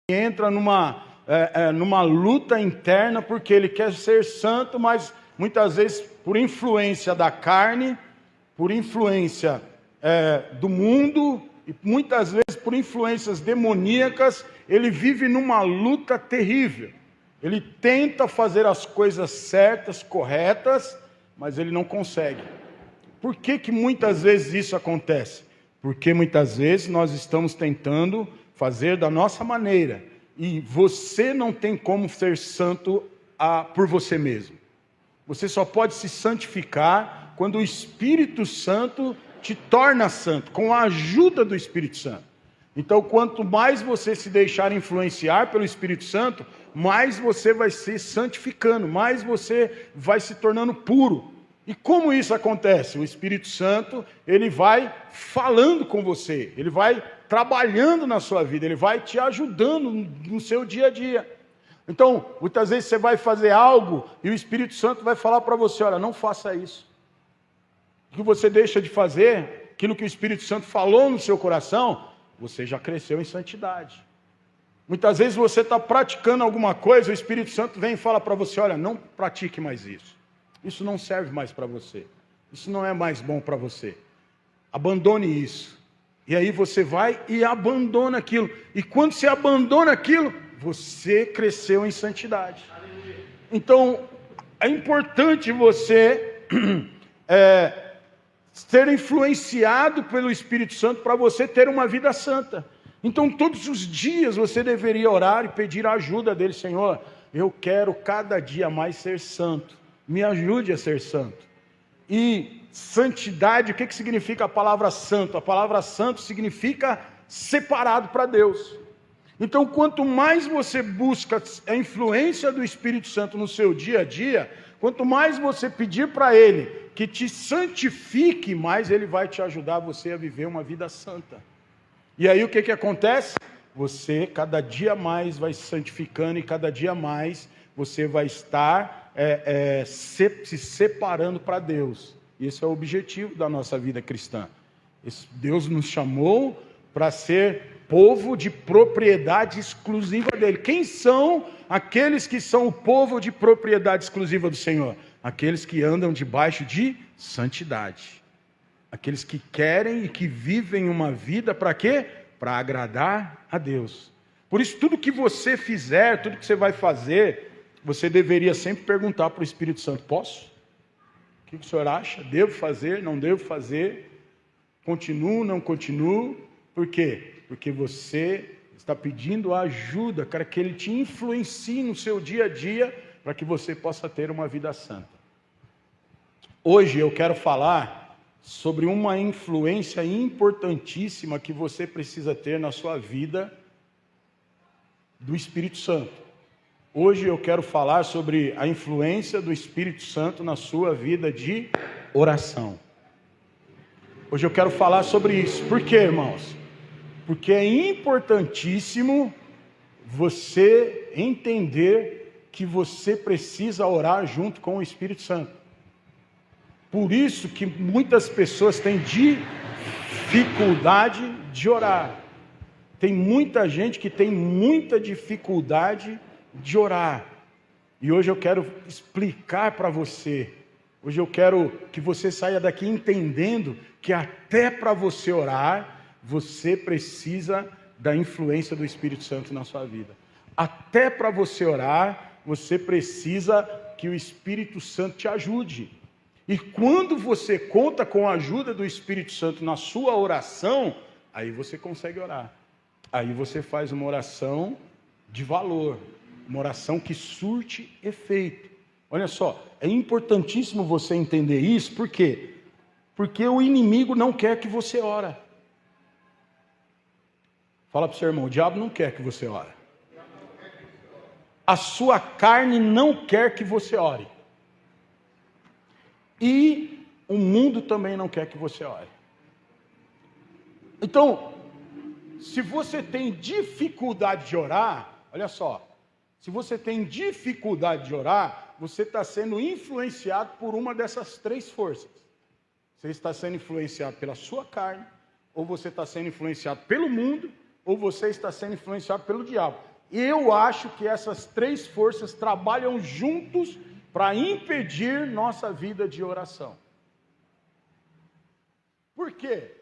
entra numa luta interna, porque ele quer ser santo, mas muitas vezes por influência da carne, por influência do mundo, e muitas vezes por influências demoníacas, ele vive numa luta terrível. Ele tenta fazer as coisas certas, corretas, mas ele não consegue. Por que que muitas vezes isso acontece? Porque muitas vezes nós estamos tentando fazer da nossa maneira, e você não tem como ser santo por você mesmo. Você só pode se santificar quando o Espírito Santo te torna santo, com a ajuda do Espírito Santo. Então, quanto mais você se deixar influenciar pelo Espírito Santo, mais você vai se santificando, mais você vai se tornando puro. E como isso acontece? O Espírito Santo, ele vai falando com você, ele vai trabalhando na sua vida, ele vai te ajudando no seu dia a dia. Então, muitas vezes você vai fazer algo e o Espírito Santo vai falar para você, olha, não faça isso. O que você deixa de fazer, aquilo que o Espírito Santo falou no seu coração, você já cresceu em santidade. Muitas vezes você está praticando alguma coisa, o Espírito Santo vem e fala para você, olha, não pratique mais isso. Isso não serve mais para você. Isso não é mais bom para você. Abandone isso. E aí você vai e abandona aquilo. E quando você abandona aquilo, você cresceu em santidade. Então, é importante você ser influenciado pelo Espírito Santo para você ter uma vida santa. Então, todos os dias você deveria orar e pedir a ajuda dele. Senhor, eu quero cada dia mais ser santo. Me ajude a ser santo. E santidade, o que significa a palavra santo? A palavra santo significa separado para Deus. Então, quanto mais você busca a influência do Espírito Santo no seu dia a dia, quanto mais você pedir para Ele que te santifique, mais Ele vai te ajudar você a viver uma vida santa. E aí o que acontece? Você cada dia mais vai se santificando e cada dia mais você vai estar se separando para Deus. Esse é o objetivo da nossa vida cristã. Deus nos chamou para ser povo de propriedade exclusiva dele. Quem são aqueles que são o povo de propriedade exclusiva do Senhor? Aqueles que andam debaixo de santidade. Aqueles que querem e que vivem uma vida para quê? Para agradar a Deus. Por isso, tudo que você fizer, tudo que você vai fazer, você deveria sempre perguntar para o Espírito Santo, posso? O que o senhor acha? Devo fazer? Não devo fazer? Continuo? Não continuo? Por quê? Porque você está pedindo ajuda, para que Ele te influencie no seu dia a dia, para que você possa ter uma vida santa. Hoje eu quero falar sobre uma influência importantíssima que você precisa ter na sua vida do Espírito Santo. Hoje eu quero falar sobre a influência do Espírito Santo na sua vida de oração. Hoje eu quero falar sobre isso. Por quê, irmãos? Porque é importantíssimo você entender que você precisa orar junto com o Espírito Santo. Por isso que muitas pessoas têm dificuldade de orar. Tem muita gente que tem muita dificuldade de orar. E hoje eu quero explicar para você. Hoje eu quero que você saia daqui entendendo que até para você orar, você precisa da influência do Espírito Santo na sua vida. Até para você orar, você precisa que o Espírito Santo te ajude. E quando você conta com a ajuda do Espírito Santo na sua oração, aí você consegue orar. Aí você faz uma oração de valor, uma oração que surte efeito. Olha só, é importantíssimo você entender isso, por quê? Porque o inimigo não quer que você ore. Fala para o seu irmão, o diabo não quer que você ore. A sua carne não quer que você ore. E o mundo também não quer que você ore. Então, se você tem dificuldade de orar, olha só, se você tem dificuldade de orar, você está sendo influenciado por uma dessas três forças. Você está sendo influenciado pela sua carne, ou você está sendo influenciado pelo mundo, ou você está sendo influenciado pelo diabo. Eu acho que essas três forças trabalham juntos para impedir nossa vida de oração. Por quê?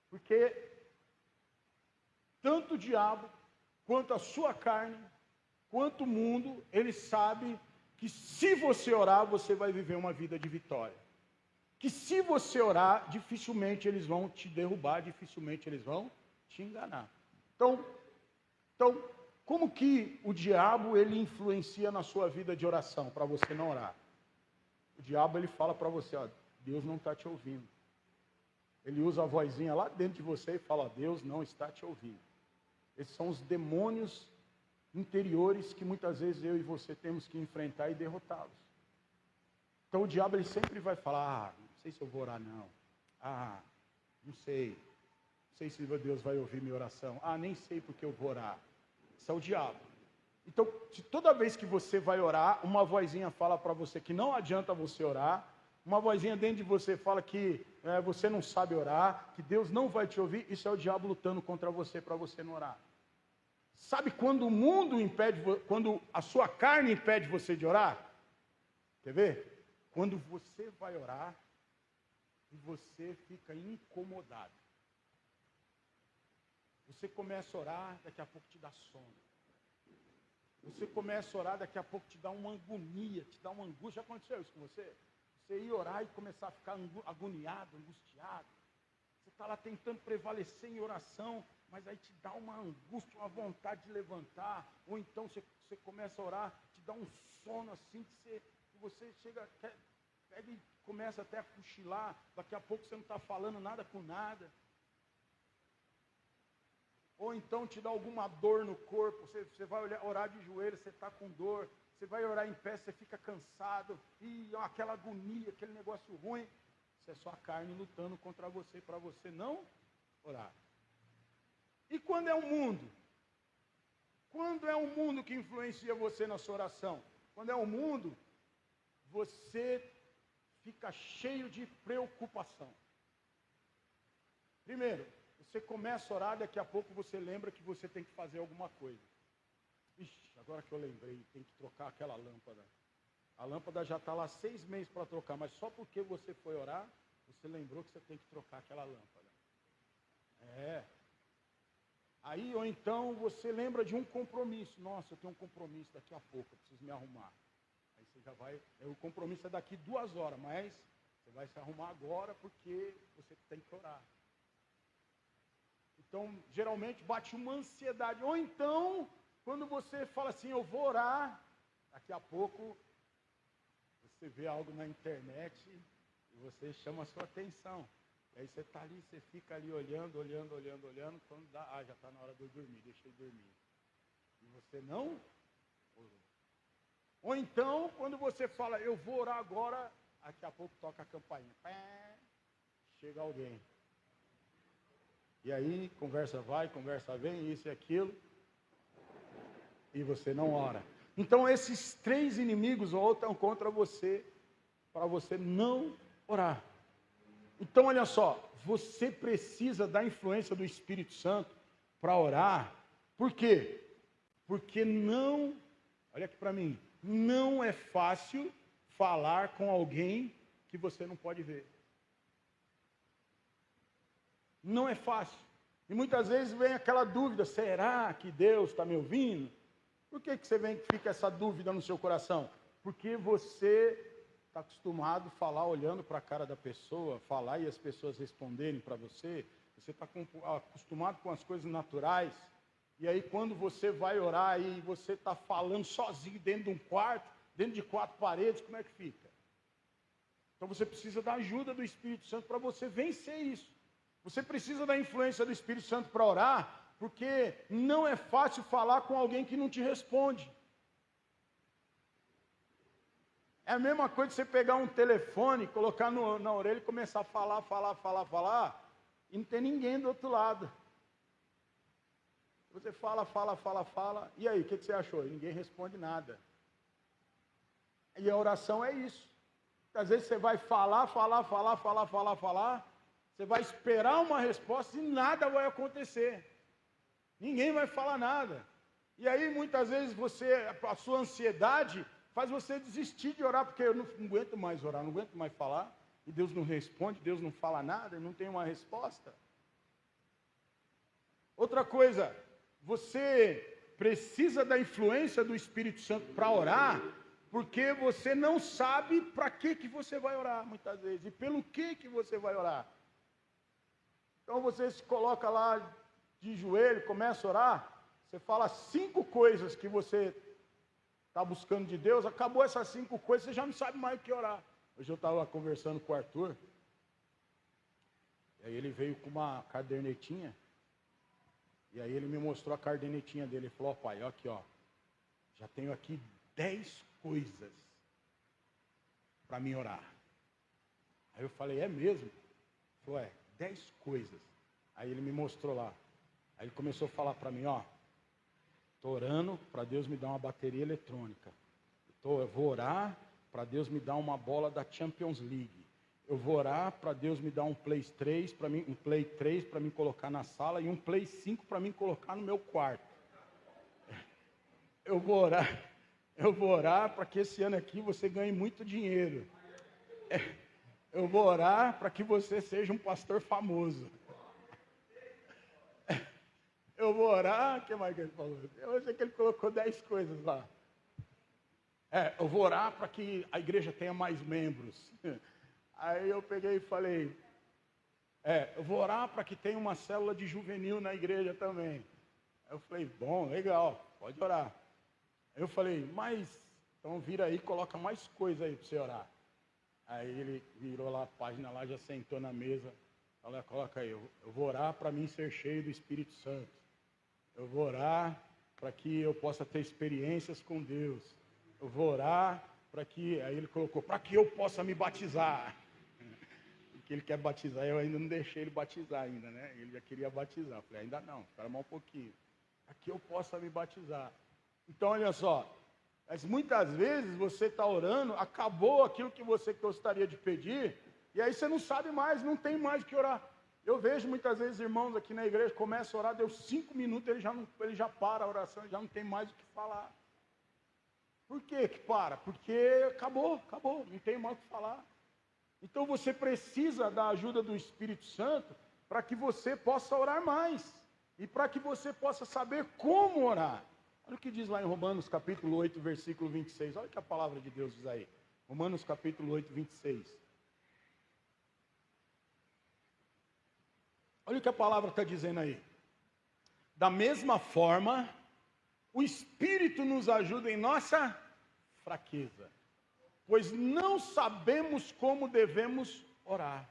Porque tanto o diabo, quanto a sua carne, quanto o mundo, ele sabe que se você orar, você vai viver uma vida de vitória. Que se você orar, dificilmente eles vão te derrubar, dificilmente eles vão te enganar. Então, como que o diabo ele influencia na sua vida de oração para você não orar? O diabo ele fala para você, ó, Deus não está te ouvindo. Ele usa a vozinha lá dentro de você e fala, ó, Deus não está te ouvindo. Esses são os demônios interiores que muitas vezes eu e você temos que enfrentar e derrotá-los. Então o diabo ele sempre vai falar, não sei se eu vou orar não. Não sei se Deus vai ouvir minha oração. Nem sei porque eu vou orar. Isso é o diabo. Então, se toda vez que você vai orar, uma vozinha fala para você que não adianta você orar, uma vozinha dentro de você fala que você não sabe orar, que Deus não vai te ouvir, isso é o diabo lutando contra você para você não orar. Sabe quando o mundo impede, quando a sua carne impede você de orar? Quer ver? Quando você vai orar e você fica incomodado. Você começa a orar, daqui a pouco te dá sono. Você começa a orar, daqui a pouco te dá uma agonia, te dá uma angústia. Já aconteceu isso com você? Você ir orar e começar a ficar agoniado, angustiado. Você está lá tentando prevalecer em oração, mas aí te dá uma angústia, uma vontade de levantar. Ou então você começa a orar, te dá um sono assim, que você chega, pega e começa até a cochilar. Daqui a pouco você não está falando nada com nada. Ou então te dá alguma dor no corpo, você vai orar de joelho, você está com dor, você vai orar em pé, você fica cansado, e aquela agonia, aquele negócio ruim, isso é só a carne lutando contra você, para você não orar. E quando é o mundo? Quando é o mundo que influencia você na sua oração? Quando é o mundo, você fica cheio de preocupação. Primeiro, você começa a orar, daqui a pouco você lembra que você tem que fazer alguma coisa. Ixi, agora que eu lembrei, tem que trocar aquela lâmpada. A lâmpada já está lá 6 meses para trocar, mas só porque você foi orar, você lembrou que você tem que trocar aquela lâmpada. Aí, ou então, você lembra de um compromisso. Nossa, eu tenho um compromisso daqui a pouco, eu preciso me arrumar. Aí você já vai, o compromisso é daqui 2 horas, mas você vai se arrumar agora porque você tem que orar. Então, geralmente bate uma ansiedade. Ou então, quando você fala assim, eu vou orar, daqui a pouco você vê algo na internet e você chama a sua atenção. E aí você está ali, você fica ali olhando, quando dá, já está na hora de eu dormir, deixa eu dormir. E você não orou. Ou então, quando você fala, eu vou orar agora, daqui a pouco toca a campainha. Chega alguém. E aí, conversa vai, conversa vem, isso e aquilo. E você não ora. Então, esses 3 inimigos voltam contra você, para você não orar. Então, olha só, você precisa da influência do Espírito Santo para orar. Por quê? Porque olha aqui para mim, não é fácil falar com alguém que você não pode ver. Não é fácil. E muitas vezes vem aquela dúvida, será que Deus está me ouvindo? Por que fica essa dúvida no seu coração? Porque você está acostumado a falar olhando para a cara da pessoa, falar e as pessoas responderem para você. Você está acostumado com as coisas naturais. E aí quando você vai orar e você está falando sozinho dentro de um quarto, dentro de 4 paredes, como é que fica? Então você precisa da ajuda do Espírito Santo para você vencer isso. Você precisa da influência do Espírito Santo para orar, porque não é fácil falar com alguém que não te responde. É a mesma coisa de você pegar um telefone, colocar na orelha e começar a falar, e não tem ninguém do outro lado. Você fala, e aí, o que você achou? E ninguém responde nada. E a oração é isso. Às vezes você vai falar, você vai esperar uma resposta e nada vai acontecer. Ninguém vai falar nada. E aí muitas vezes a sua ansiedade faz você desistir de orar, porque eu não aguento mais orar, não aguento mais falar, e Deus não responde, Deus não fala nada, e não tem uma resposta. Outra coisa, você precisa da influência do Espírito Santo para orar, porque você não sabe para que você vai orar, muitas vezes, e pelo que você vai orar. Então você se coloca lá de joelho, começa a orar, você fala 5 coisas que você está buscando de Deus, acabou essas 5 coisas, você já não sabe mais o que orar. Hoje eu estava conversando com o Arthur, e aí ele veio com uma cadernetinha, e aí ele me mostrou a cadernetinha dele, ele falou, ó pai, ó aqui ó, já tenho aqui 10 coisas para mim orar. Aí eu falei, é mesmo? Ele falou, 10 coisas. Aí ele me mostrou lá, aí ele começou a falar para mim, ó, estou orando para Deus me dar uma bateria eletrônica. Eu vou orar para Deus me dar uma bola da Champions League. Eu vou orar para Deus me dar um Play 3 para mim colocar na sala e um Play 5 para mim colocar no meu quarto. Eu vou orar para que esse ano aqui você ganhe muito dinheiro. Eu vou orar para que você seja um pastor famoso. Eu vou orar, o que mais que ele falou? Eu sei que ele colocou 10 coisas lá. Eu vou orar para que a igreja tenha mais membros. Aí eu peguei e falei, eu vou orar para que tenha uma célula de juvenil na igreja também. Aí eu falei, bom, legal, pode orar. Aí eu falei, mas, então vira aí e coloca mais coisa aí para você orar. Aí ele virou lá a página lá, já sentou na mesa. Falei, coloca aí, eu vou orar para mim ser cheio do Espírito Santo. Eu vou orar para que eu possa ter experiências com Deus. Eu vou orar para que, aí ele colocou, para que eu possa me batizar. Porque ele quer batizar, eu ainda não deixei ele batizar ainda, né? Ele já queria batizar. Eu falei, ainda não, espera mais um pouquinho. Para que eu possa me batizar. Então, olha só, mas muitas vezes você está orando, acabou aquilo que você gostaria de pedir, e aí você não sabe mais, não tem mais o que orar. Eu vejo muitas vezes irmãos aqui na igreja, começam a orar, deu 5 minutos, ele já para a oração, já não tem mais o que falar. Por que para? Porque acabou, não tem mais o que falar. Então você precisa da ajuda do Espírito Santo para que você possa orar mais. E para que você possa saber como orar. Olha o que diz lá em Romanos capítulo 8, versículo 26. Olha o que a palavra de Deus diz aí. Romanos capítulo 8, 26. Olha o que a palavra está dizendo aí. Da mesma forma, o Espírito nos ajuda em nossa fraqueza, pois não sabemos como devemos orar.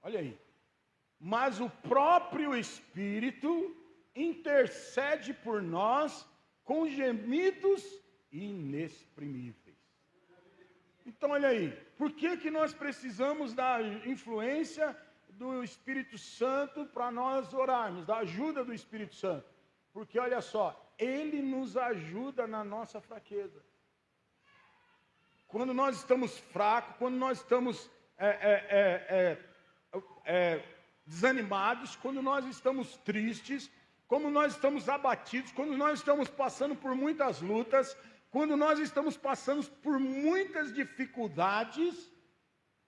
Olha aí. Mas o próprio Espírito intercede por nós com gemidos inexprimíveis. Então, olha aí. Por que nós precisamos da influência do Espírito Santo para nós orarmos, da ajuda do Espírito Santo? Porque olha só, ele nos ajuda na nossa fraqueza. Quando nós estamos fracos, quando nós estamos desanimados, quando nós estamos tristes, quando nós estamos abatidos, quando nós estamos passando por muitas lutas, quando nós estamos passando por muitas dificuldades,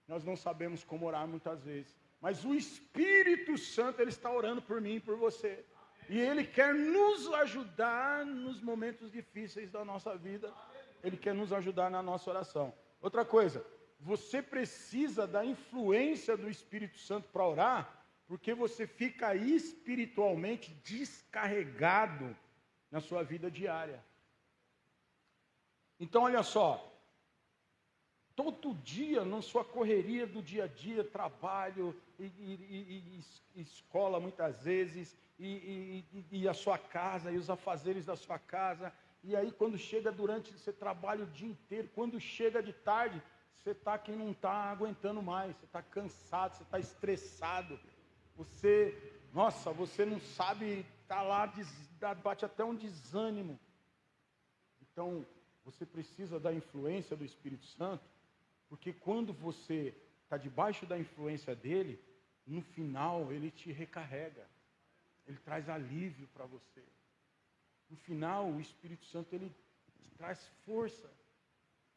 nós não sabemos como orar muitas vezes. Mas o Espírito Santo, ele está orando por mim e por você. E ele quer nos ajudar nos momentos difíceis da nossa vida. Ele quer nos ajudar na nossa oração. Outra coisa, você precisa da influência do Espírito Santo para orar, porque você fica espiritualmente descarregado na sua vida diária. Então, olha só. Todo dia, na sua correria do dia a dia, trabalho e escola muitas vezes, e a sua casa, e os afazeres da sua casa, e aí quando chega você trabalha o dia inteiro, quando chega de tarde, você está que não está aguentando mais, você está cansado, você está estressado, você não sabe, está lá, bate até um desânimo. Então, você precisa da influência do Espírito Santo, porque quando você está debaixo da influência dele, no final ele te recarrega. Ele traz alívio para você. No final, o Espírito Santo, ele traz força.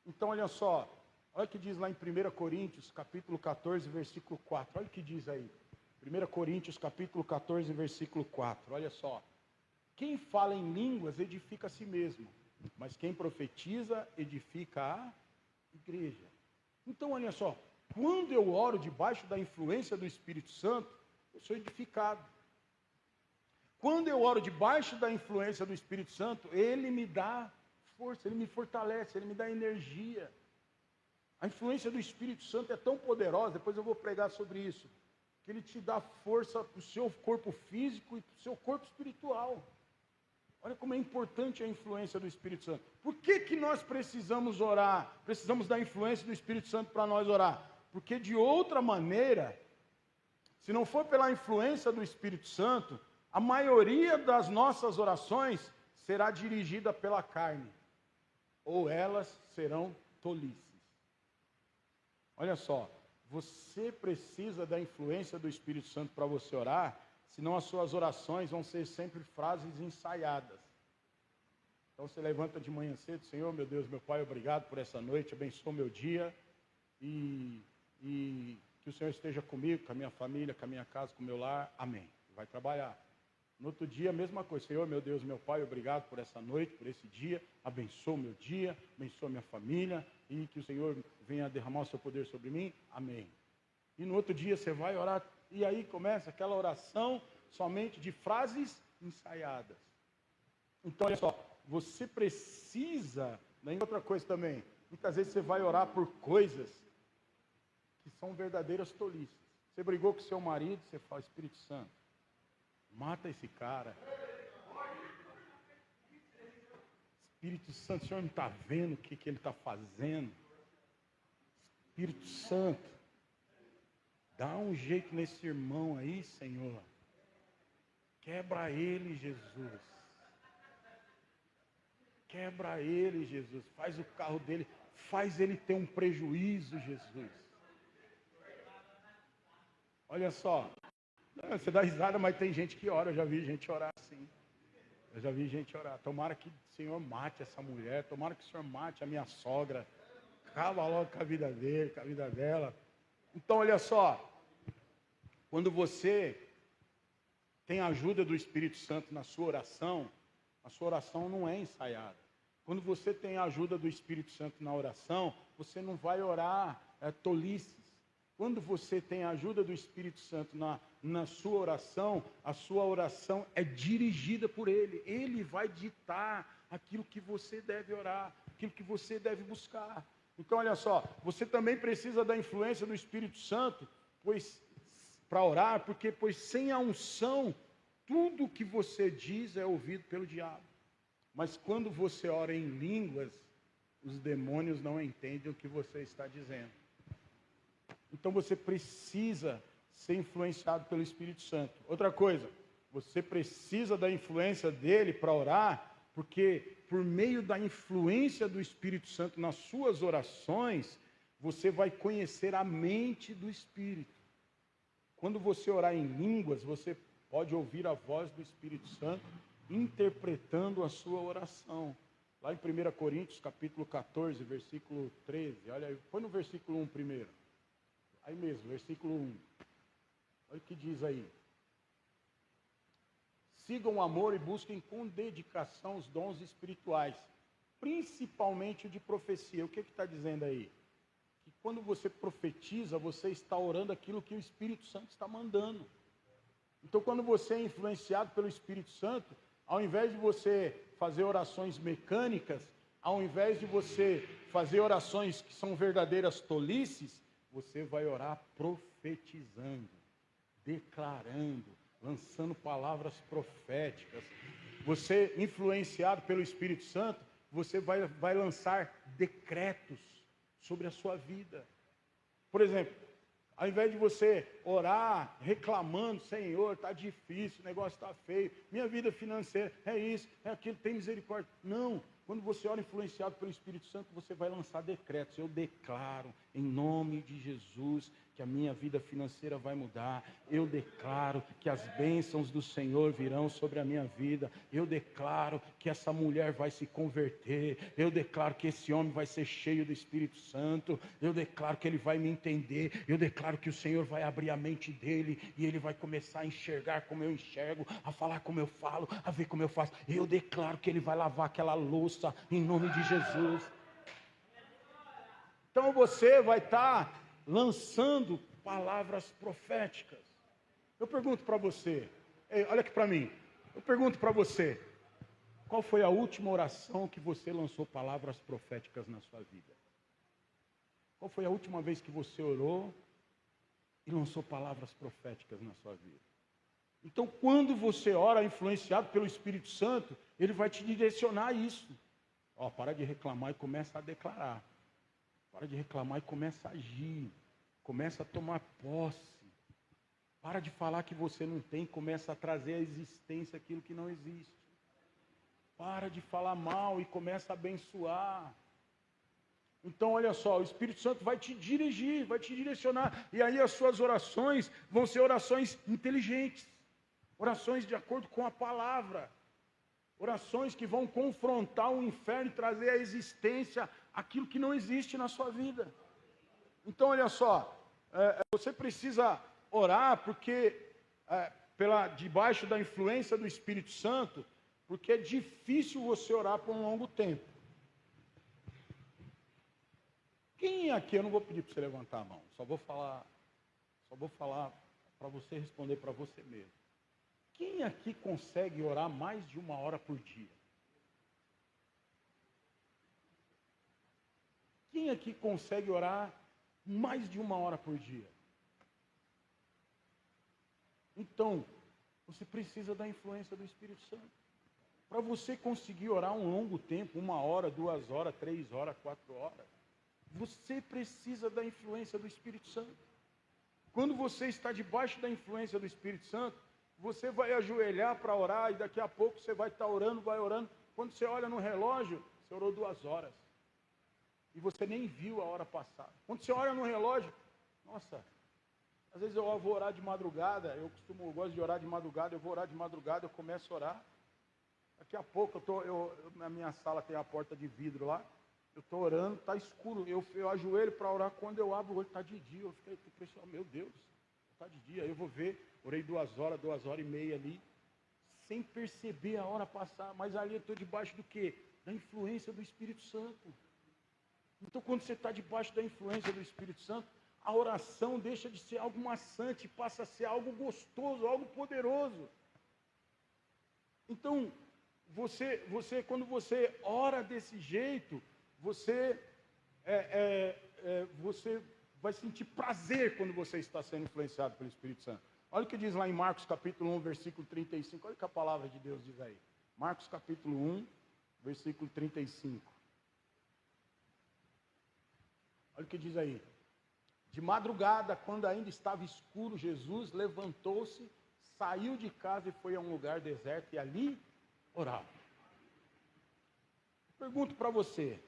Então, olha só, olha o que diz lá em 1 Coríntios, capítulo 14, versículo 4. Olha o que diz aí. 1 Coríntios, capítulo 14, versículo 4. Olha só. Quem fala em línguas edifica a si mesmo, mas quem profetiza edifica a igreja. Então, olha só, quando eu oro debaixo da influência do Espírito Santo, eu sou edificado. Quando eu oro debaixo da influência do Espírito Santo, ele me dá força, ele me fortalece, ele me dá energia. A influência do Espírito Santo é tão poderosa, depois eu vou pregar sobre isso, que ele te dá força para o seu corpo físico e para o seu corpo espiritual. Olha como é importante a influência do Espírito Santo. Por que nós precisamos orar? Precisamos da influência do Espírito Santo para nós orar. Porque de outra maneira, se não for pela influência do Espírito Santo, a maioria das nossas orações será dirigida pela carne. Ou elas serão tolices. Olha só, você precisa da influência do Espírito Santo para você orar, senão as suas orações vão ser sempre frases ensaiadas. Então você levanta de manhã cedo, Senhor, meu Deus, meu Pai, obrigado por essa noite, abençoa o meu dia e que o Senhor esteja comigo, com a minha família, com a minha casa, com o meu lar, amém. Vai trabalhar. No outro dia, a mesma coisa. Senhor, meu Deus, meu Pai, obrigado por essa noite, por esse dia. Abençoa o meu dia, abençoa a minha família. E que o Senhor venha derramar o seu poder sobre mim. Amém. E no outro dia você vai orar. E aí começa aquela oração somente de frases ensaiadas. Então, olha só. Você precisa... Nem outra coisa também. Muitas vezes você vai orar por coisas que são verdadeiras tolices. Você brigou com seu marido, você fala, Espírito Santo, mata esse cara. Espírito Santo, o Senhor não está vendo o que ele está fazendo? Espírito Santo, dá um jeito nesse irmão aí, Senhor. Quebra ele, Jesus. Quebra ele, Jesus. Faz o carro dele, faz ele ter um prejuízo, Jesus. Olha só. Você dá risada, mas tem gente que ora. Eu já vi gente orar assim. Eu já vi gente orar. Tomara que o Senhor mate essa mulher. Tomara que o Senhor mate a minha sogra. Acaba logo com a vida dele, com a vida dela. Então, olha só. Quando você tem a ajuda do Espírito Santo na sua oração, a sua oração não é ensaiada. Quando você tem a ajuda do Espírito Santo na oração, você não vai orar tolices. Quando você tem a ajuda do Espírito Santo na sua oração, a sua oração é dirigida por Ele. Ele vai ditar aquilo que você deve orar, aquilo que você deve buscar. Então, olha só, você também precisa da influência do Espírito Santo, para orar, porque sem a unção, tudo que você diz é ouvido pelo diabo. Mas quando você ora em línguas, os demônios não entendem o que você está dizendo. Então você precisa ser influenciado pelo Espírito Santo. Outra coisa, você precisa da influência dele para orar, porque por meio da influência do Espírito Santo nas suas orações, você vai conhecer a mente do Espírito. Quando você orar em línguas, você pode ouvir a voz do Espírito Santo interpretando a sua oração. Lá em 1 Coríntios, capítulo 14, versículo 13. Olha aí, põe no versículo 1 primeiro. Aí mesmo, versículo 1. Olha o que diz aí. Sigam o amor e busquem com dedicação os dons espirituais, principalmente o de profecia. O que está dizendo aí? Que quando você profetiza, você está orando aquilo que o Espírito Santo está mandando. Então, quando você é influenciado pelo Espírito Santo, ao invés de você fazer orações mecânicas, ao invés de você fazer orações que são verdadeiras tolices, você vai orar profetizando, declarando, lançando palavras proféticas. Você, influenciado pelo Espírito Santo, você vai lançar decretos sobre a sua vida. Por exemplo, ao invés de você orar reclamando, Senhor, está difícil, o negócio está feio, minha vida financeira é isso, é aquilo, tem misericórdia. Não, quando você ora influenciado pelo Espírito Santo, você vai lançar decretos. Eu declaro, em nome de Jesus, que a minha vida financeira vai mudar. Eu declaro que as bênçãos do Senhor virão sobre a minha vida. Eu declaro que essa mulher vai se converter. Eu declaro que esse homem vai ser cheio do Espírito Santo. Eu declaro que ele vai me entender. Eu declaro que o Senhor vai abrir a mente dele e ele vai começar a enxergar como eu enxergo, a falar como eu falo, a ver como eu faço. Eu declaro que ele vai lavar aquela louça em nome de Jesus. Então você vai estar lançando palavras proféticas. Eu pergunto para você, olha aqui para mim, eu pergunto para você, qual foi a última oração que você lançou palavras proféticas na sua vida? Qual foi a última vez que você orou e lançou palavras proféticas na sua vida? Então, quando você ora influenciado pelo Espírito Santo, ele vai te direcionar a isso. Para de reclamar e começa a declarar. Para de reclamar e começa a agir. Começa a tomar posse. Para de falar que você não tem, começa a trazer à existência aquilo que não existe. Para de falar mal e começa a abençoar. Então, olha só, o Espírito Santo vai te dirigir, vai te direcionar. E aí as suas orações vão ser orações inteligentes. Orações de acordo com a palavra. Orações que vão confrontar o inferno e trazer à existência aquilo que não existe na sua vida. Então, olha só, você precisa orar porque debaixo da influência do Espírito Santo, porque é difícil você orar por um longo tempo. Quem aqui, eu não vou pedir para você levantar a mão, só vou falar para você responder para você mesmo. Quem aqui consegue orar mais de 1 hora por dia? Quem aqui consegue orar mais de 1 hora por dia? Então, você precisa da influência do Espírito Santo. Para você conseguir orar um longo tempo, 1 hora, 2 horas, 3 horas, 4 horas, você precisa da influência do Espírito Santo. Quando você está debaixo da influência do Espírito Santo, você vai ajoelhar para orar e daqui a pouco você vai estar orando, vai orando. Quando você olha no relógio, você orou 2 horas. E você nem viu a hora passar. Quando você olha no relógio, nossa, às vezes eu vou orar de madrugada, eu gosto de orar de madrugada, eu vou orar de madrugada, eu começo a orar. Daqui a pouco, na minha sala tem a porta de vidro lá, eu estou orando, está escuro, eu ajoelho para orar, quando eu abro o olho, está de dia, eu fiquei impressionado, meu Deus, está de dia, eu vou ver, orei 2 horas, 2 horas e meia ali, sem perceber a hora passar, mas ali eu estou debaixo do quê? Da influência do Espírito Santo. Então, quando você está debaixo da influência do Espírito Santo, a oração deixa de ser algo maçante, passa a ser algo gostoso, algo poderoso. Então, quando você ora desse jeito, você vai sentir prazer quando você está sendo influenciado pelo Espírito Santo. Olha o que diz lá em Marcos capítulo 1, versículo 35. Olha o que a palavra de Deus diz aí. Marcos capítulo 1, versículo 35. Olha o que diz aí. De madrugada, quando ainda estava escuro, Jesus levantou-se, saiu de casa e foi a um lugar deserto e ali orava. Pergunto para você,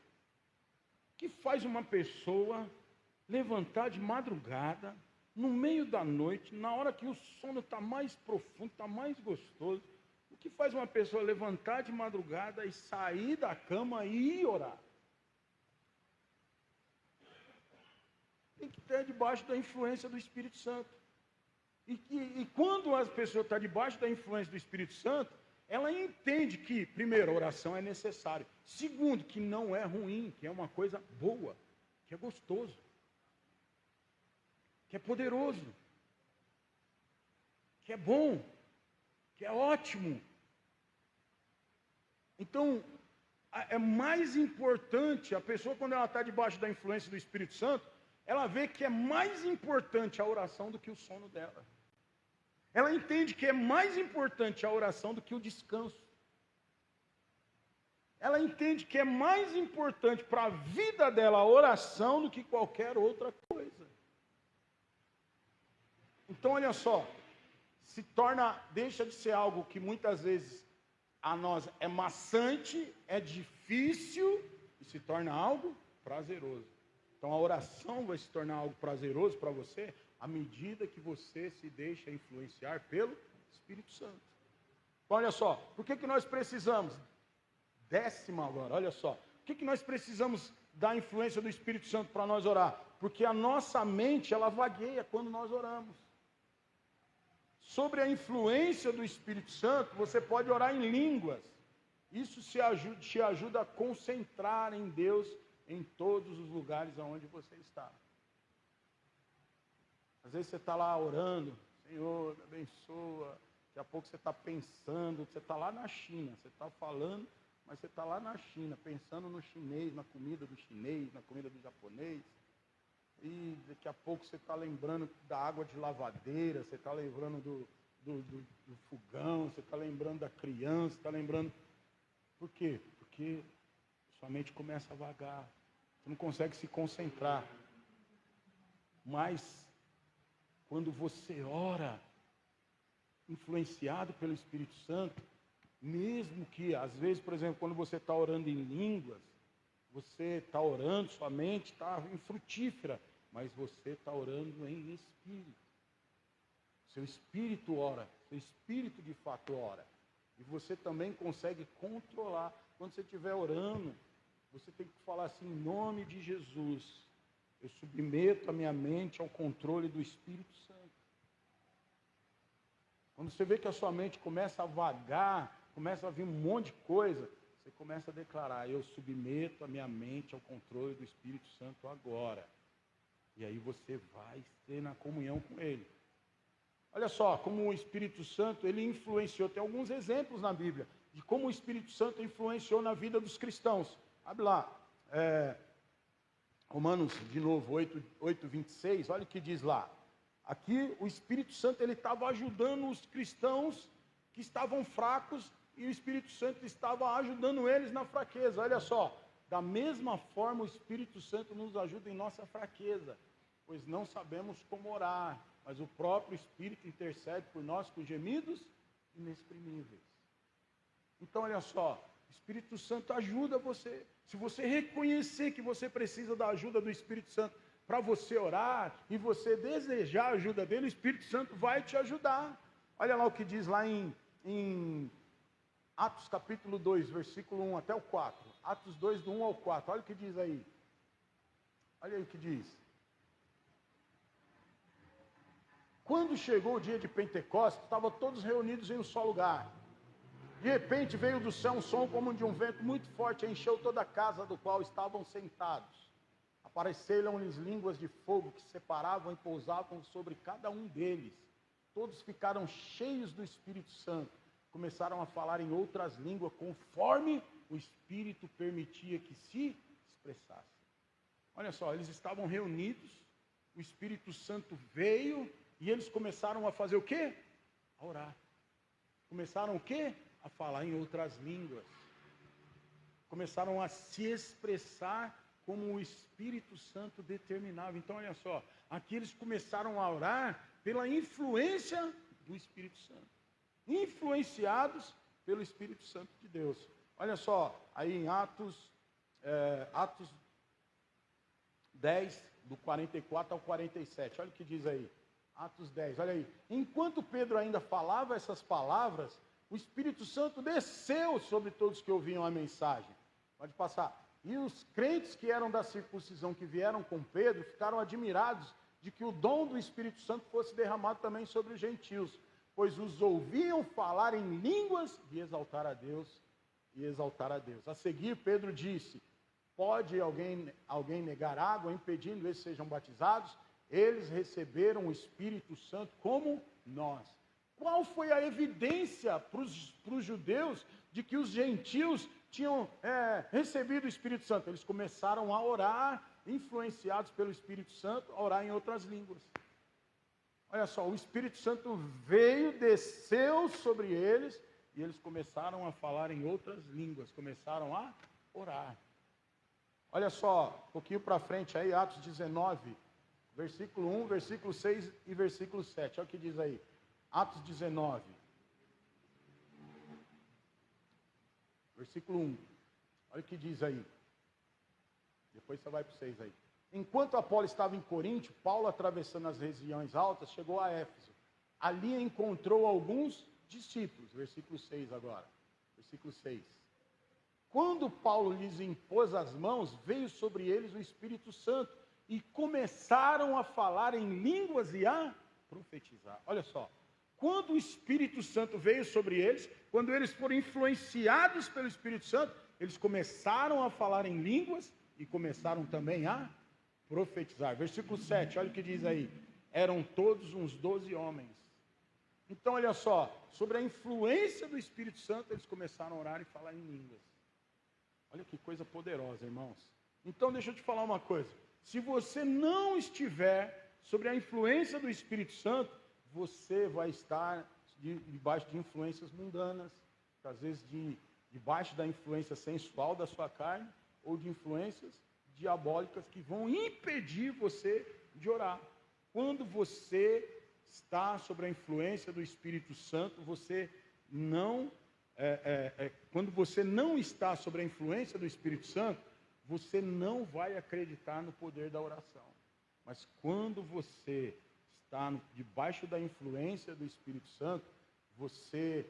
o que faz uma pessoa levantar de madrugada, no meio da noite, na hora que o sono está mais profundo, está mais gostoso, o que faz uma pessoa levantar de madrugada e sair da cama e ir orar? Tem que ter debaixo da influência do Espírito Santo. E quando a pessoa está debaixo da influência do Espírito Santo, ela entende que, primeiro, a oração é necessária. Segundo, que não é ruim, que é uma coisa boa, que é gostoso, que é poderoso, que é bom, que é ótimo. Então, é mais importante, a pessoa quando ela está debaixo da influência do Espírito Santo, ela vê que é mais importante a oração do que o sono dela. Ela entende que é mais importante a oração do que o descanso. Ela entende que é mais importante para a vida dela a oração do que qualquer outra coisa. Então, olha só, deixa de ser algo que muitas vezes a nós é maçante, é difícil e se torna algo prazeroso. Então a oração vai se tornar algo prazeroso para você à medida que você se deixa influenciar pelo Espírito Santo. Então, olha só, por que nós precisamos? Décima agora, olha só. Por que nós precisamos da influência do Espírito Santo para nós orar? Porque a nossa mente, ela vagueia quando nós oramos. Sobre a influência do Espírito Santo, você pode orar em línguas. Isso te ajuda a concentrar em Deus em todos os lugares onde você está. Às vezes você está lá orando, Senhor, me abençoa. Daqui a pouco você está pensando, você está lá na China, você está falando, mas você está lá na China, pensando no chinês, na comida do chinês, na comida do japonês. E daqui a pouco você está lembrando da água de lavadeira, você está lembrando do fogão, você está lembrando da criança, está lembrando... Por quê? Porque sua mente começa a vagar, você não consegue se concentrar. Mas, quando você ora, influenciado pelo Espírito Santo, mesmo que, às vezes, por exemplo, quando você está orando em línguas, você está orando, sua mente está infrutífera, mas você está orando em espírito. Seu espírito ora, seu espírito de fato ora. E você também consegue controlar. Quando você estiver orando, você tem que falar assim, em nome de Jesus, eu submeto a minha mente ao controle do Espírito Santo. Quando você vê que a sua mente começa a vagar, começa a vir um monte de coisa, você começa a declarar, eu submeto a minha mente ao controle do Espírito Santo agora. E aí você vai ter na comunhão com Ele. Olha só, como o Espírito Santo, ele influenciou, tem alguns exemplos na Bíblia, de como o Espírito Santo influenciou na vida dos cristãos. Abre lá, Romanos, de novo, 8:26, olha o que diz lá. Aqui, o Espírito Santo, ele estava ajudando os cristãos que estavam fracos, e o Espírito Santo estava ajudando eles na fraqueza. Olha só, da mesma forma, o Espírito Santo nos ajuda em nossa fraqueza, pois não sabemos como orar, mas o próprio Espírito intercede por nós com gemidos inexprimíveis. Então, olha só, o Espírito Santo ajuda você. Se você reconhecer que você precisa da ajuda do Espírito Santo para você orar, e você desejar a ajuda dele, o Espírito Santo vai te ajudar. Olha lá o que diz lá em Atos capítulo 2, versículo 1 até o 4. Atos 2, do 1 ao 4. Olha o que diz aí. Olha aí o que diz. Quando chegou o dia de Pentecostes, estavam todos reunidos em um só lugar. De repente veio do céu um som como de um vento muito forte, encheu toda a casa do qual estavam sentados. Apareceram-lhes línguas de fogo que separavam e pousavam sobre cada um deles. Todos ficaram cheios do Espírito Santo. Começaram a falar em outras línguas, conforme o Espírito permitia que se expressassem. Olha só, eles estavam reunidos, o Espírito Santo veio e eles começaram a fazer o quê? A orar. Começaram o quê? A falar em outras línguas. Começaram a se expressar como o Espírito Santo determinava. Então, olha só, aqui eles começaram a orar pela influência do Espírito Santo. Influenciados pelo Espírito Santo de Deus. Olha só, aí em Atos 10, do 44 ao 47. Olha o que diz aí. Atos 10, olha aí. Enquanto Pedro ainda falava essas palavras, o Espírito Santo desceu sobre todos que ouviam a mensagem. Pode passar. E os crentes que eram da circuncisão, que vieram com Pedro, ficaram admirados de que o dom do Espírito Santo fosse derramado também sobre os gentios, pois os ouviam falar em línguas e exaltar a Deus, A seguir, Pedro disse, pode alguém negar água, impedindo eles sejam batizados? Eles receberam o Espírito Santo como nós. Qual foi a evidência para os judeus de que os gentios tinham recebido o Espírito Santo? Eles começaram a orar, influenciados pelo Espírito Santo, a orar em outras línguas. Olha só, o Espírito Santo veio, desceu sobre eles, e eles começaram a falar em outras línguas, começaram a orar. Olha só, um pouquinho para frente aí, Atos 19, versículo 1, versículo 6 e versículo 7. Olha o que diz aí. Atos 19, versículo 1. Olha o que diz aí. Depois você vai para o 6 aí. Enquanto Apolo estava em Corinto, Paulo, atravessando as regiões altas, chegou a Éfeso. Ali encontrou alguns discípulos. Versículo 6 agora. Versículo 6. Quando Paulo lhes impôs as mãos, veio sobre eles o Espírito Santo e começaram a falar em línguas e a profetizar. Olha só. Quando o Espírito Santo veio sobre eles, quando eles foram influenciados pelo Espírito Santo, eles começaram a falar em línguas e começaram também a profetizar. Versículo 7, olha o que diz aí. Eram todos uns 12 homens. Então, olha só, sobre a influência do Espírito Santo, eles começaram a orar e falar em línguas. Olha que coisa poderosa, irmãos. Então, deixa eu te falar uma coisa. Se você não estiver sobre a influência do Espírito Santo, você vai estar debaixo de influências mundanas, às vezes debaixo da influência sensual da sua carne, ou de influências diabólicas que vão impedir você de orar. Quando você está sobre a influência do Espírito Santo, quando você não está sobre a influência do Espírito Santo, você não vai acreditar no poder da oração. Mas quando você está debaixo da influência do Espírito Santo, você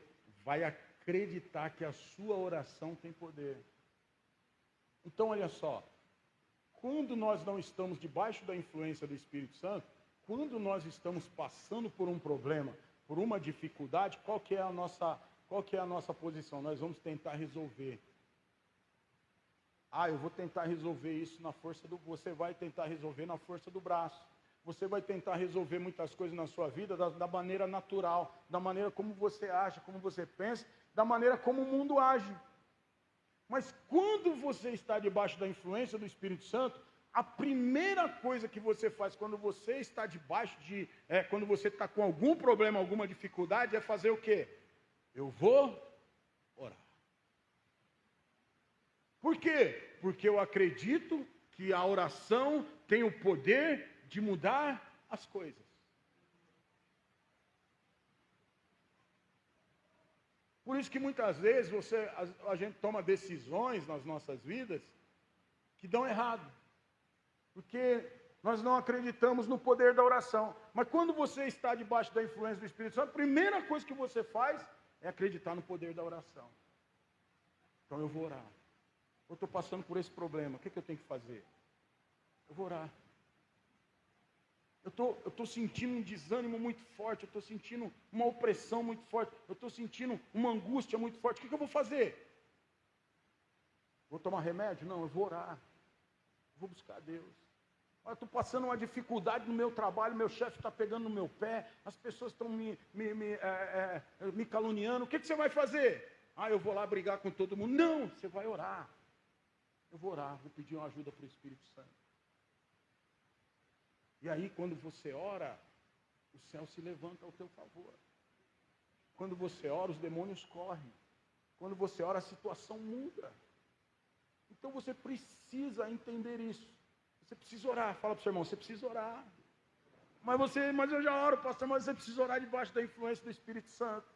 vai acreditar que a sua oração tem poder. Então, olha só, quando nós não estamos debaixo da influência do Espírito Santo, quando nós estamos passando por um problema, por uma dificuldade, qual que é a nossa posição? Nós vamos tentar resolver. Eu vou tentar resolver isso na força do... Você vai tentar resolver na força do braço. Você vai tentar resolver muitas coisas na sua vida da maneira natural, da maneira como você acha, como você pensa, da maneira como o mundo age. Mas quando você está debaixo da influência do Espírito Santo, a primeira coisa que você faz quando você está quando você está com algum problema, alguma dificuldade, é fazer o quê? Eu vou orar. Por quê? Porque eu acredito que a oração tem o poder de mudar as coisas. Por isso que muitas vezes a gente toma decisões nas nossas vidas que dão errado. Porque nós não acreditamos no poder da oração. Mas quando você está debaixo da influência do Espírito Santo, a primeira coisa que você faz é acreditar no poder da oração. Então eu vou orar. Eu estou passando por esse problema, o que eu tenho que fazer? Eu vou orar. Eu estou sentindo um desânimo muito forte, eu estou sentindo uma opressão muito forte, eu estou sentindo uma angústia muito forte. O que eu vou fazer? Vou tomar remédio? Não, eu vou orar. Vou buscar a Deus. Eu estou passando uma dificuldade no meu trabalho, meu chefe está pegando no meu pé, as pessoas estão me caluniando. O que você vai fazer? Eu vou lá brigar com todo mundo. Não, você vai orar. Eu vou orar, vou pedir uma ajuda para o Espírito Santo. E aí, quando você ora, o céu se levanta ao teu favor. Quando você ora, os demônios correm. Quando você ora, a situação muda. Então você precisa entender isso. Você precisa orar. Fala para o seu irmão, você precisa orar. Mas eu já oro, pastor, mas você precisa orar debaixo da influência do Espírito Santo.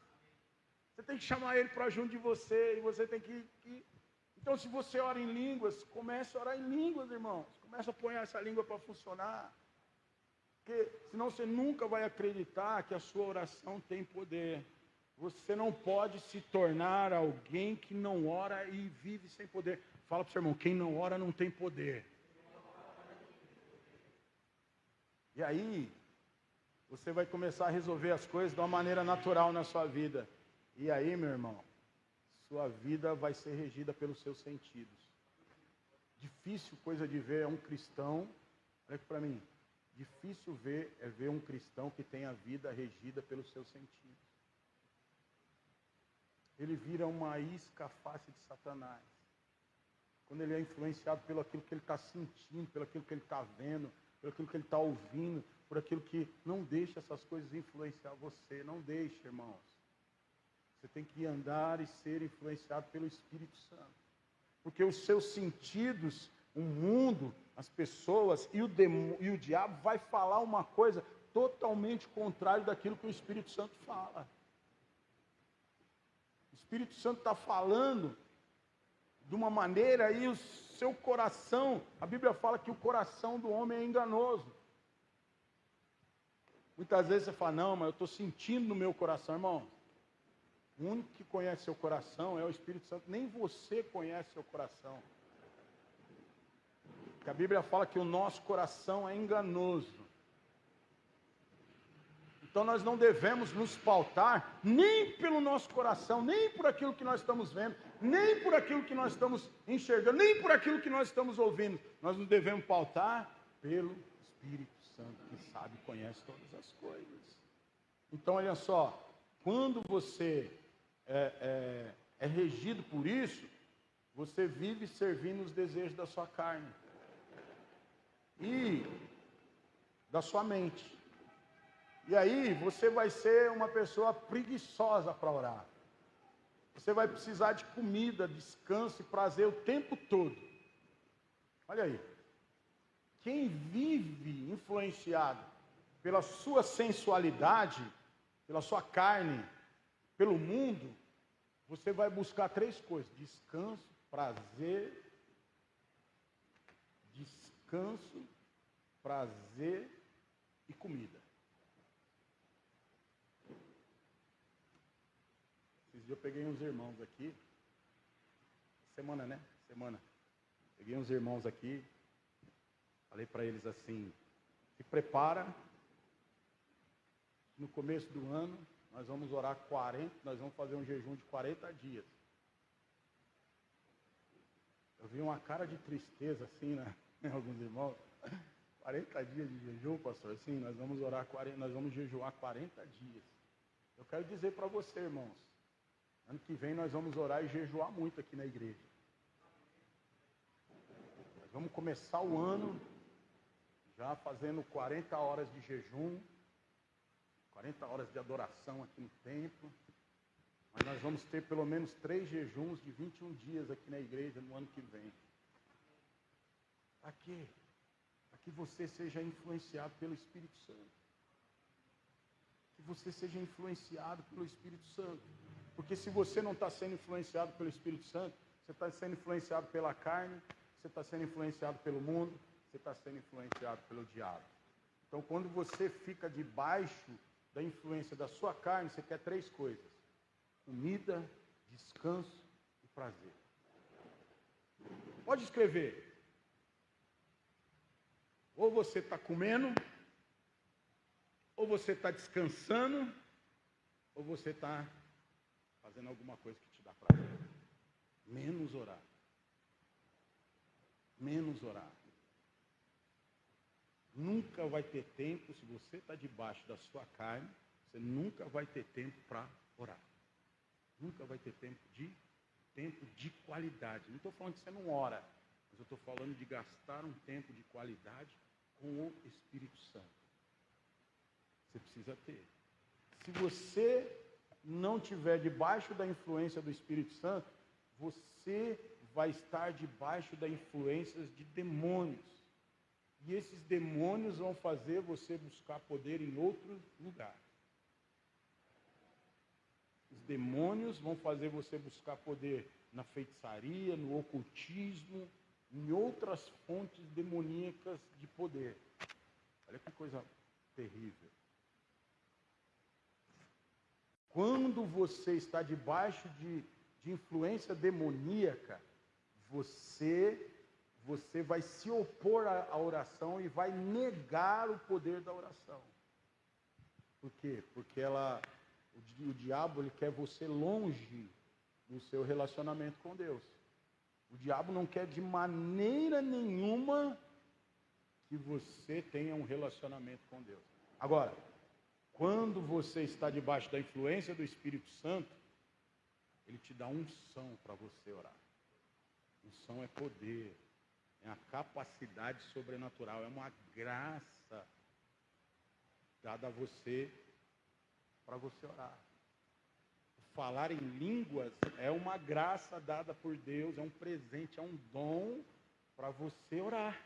Você tem que chamar ele para junto de você. E você tem que... Então, se você ora em línguas, comece a orar em línguas, irmãos. Comece a pôr essa língua para funcionar. Porque senão você nunca vai acreditar que a sua oração tem poder. Você não pode se tornar alguém que não ora e vive sem poder. Fala para o seu irmão, quem não ora não tem poder. E aí, você vai começar a resolver as coisas de uma maneira natural na sua vida. E aí, meu irmão, sua vida vai ser regida pelos seus sentidos. Difícil coisa de ver é um cristão, olha aqui para mim, difícil ver um cristão que tem a vida regida pelos seus sentidos. Ele vira uma isca face de Satanás. Quando ele é influenciado pelo aquilo que ele está sentindo, pelo aquilo que ele está vendo, pelo aquilo que ele está ouvindo, por aquilo que... Não deixe essas coisas influenciar você, não deixe, irmãos. Você tem que andar e ser influenciado pelo Espírito Santo. Porque os seus sentidos, o mundo, as pessoas e o diabo vai falar uma coisa totalmente contrária daquilo que o Espírito Santo fala. O Espírito Santo está falando de uma maneira e os seu coração, a Bíblia fala que o coração do homem é enganoso. Muitas vezes você fala, não, mas eu estou sentindo no meu coração, irmão. O único que conhece seu coração é o Espírito Santo. Nem você conhece seu coração. Porque a Bíblia fala que o nosso coração é enganoso. Então nós não devemos nos pautar nem pelo nosso coração, nem por aquilo que nós estamos vendo, nem por aquilo que nós estamos enxergando, nem por aquilo que nós estamos ouvindo. Nós nos devemos pautar pelo Espírito Santo, que sabe e conhece todas as coisas. Então olha só, quando você é regido por isso, você vive servindo os desejos da sua carne e da sua mente. E aí você vai ser uma pessoa preguiçosa para orar. Você vai precisar de comida, descanso e prazer o tempo todo. Olha aí. Quem vive influenciado pela sua sensualidade, pela sua carne, pelo mundo, você vai buscar 3 coisas: descanso, prazer, e comida. Esses dias eu peguei uns irmãos aqui, semana. Peguei uns irmãos aqui, falei para eles assim, se prepara, no começo do ano, nós vamos orar 40, nós vamos fazer um jejum de 40 dias. Eu vi uma cara de tristeza assim, né? Alguns irmãos. 40 dias de jejum, pastor? Sim, nós vamos orar 40, nós vamos jejuar 40 dias. Eu quero dizer para você, irmãos, ano que vem nós vamos orar e jejuar muito aqui na igreja. Nós vamos começar o ano já fazendo 40 horas de jejum, 40 horas de adoração aqui no templo. Mas nós vamos ter pelo menos 3 jejuns de 21 dias aqui na igreja no ano que vem. Para quê? Para que você seja influenciado pelo Espírito Santo. Que você seja influenciado pelo Espírito Santo. Porque se você não está sendo influenciado pelo Espírito Santo, você está sendo influenciado pela carne, você está sendo influenciado pelo mundo, você está sendo influenciado pelo diabo. Então, quando você fica debaixo da influência da sua carne, você quer 3 coisas: comida, descanso e prazer. Pode escrever. Ou você está comendo, ou você está descansando, ou você está fazendo alguma coisa que te dá prazer. Menos orar. Menos orar. Nunca vai ter tempo, se você está debaixo da sua carne, você nunca vai ter tempo para orar. Nunca vai ter tempo de qualidade. Não estou falando que você não ora, mas eu estou falando de gastar um tempo de qualidade com o Espírito Santo. Você precisa ter. Se você não estiver debaixo da influência do Espírito Santo, você vai estar debaixo da influência de demônios. E esses demônios vão fazer você buscar poder em outro lugar. Os demônios vão fazer você buscar poder na feitiçaria, no ocultismo, em outras fontes demoníacas de poder. Olha que coisa terrível. Quando você está debaixo de influência demoníaca, você vai se opor à oração e vai negar o poder da oração. Por quê? Porque o diabo ele quer você longe do seu relacionamento com Deus. O diabo não quer de maneira nenhuma que você tenha um relacionamento com Deus. Agora, quando você está debaixo da influência do Espírito Santo, ele te dá unção para você orar. Unção é poder, é a capacidade sobrenatural, é uma graça dada a você para você orar. Falar em línguas é uma graça dada por Deus, é um presente, é um dom para você orar.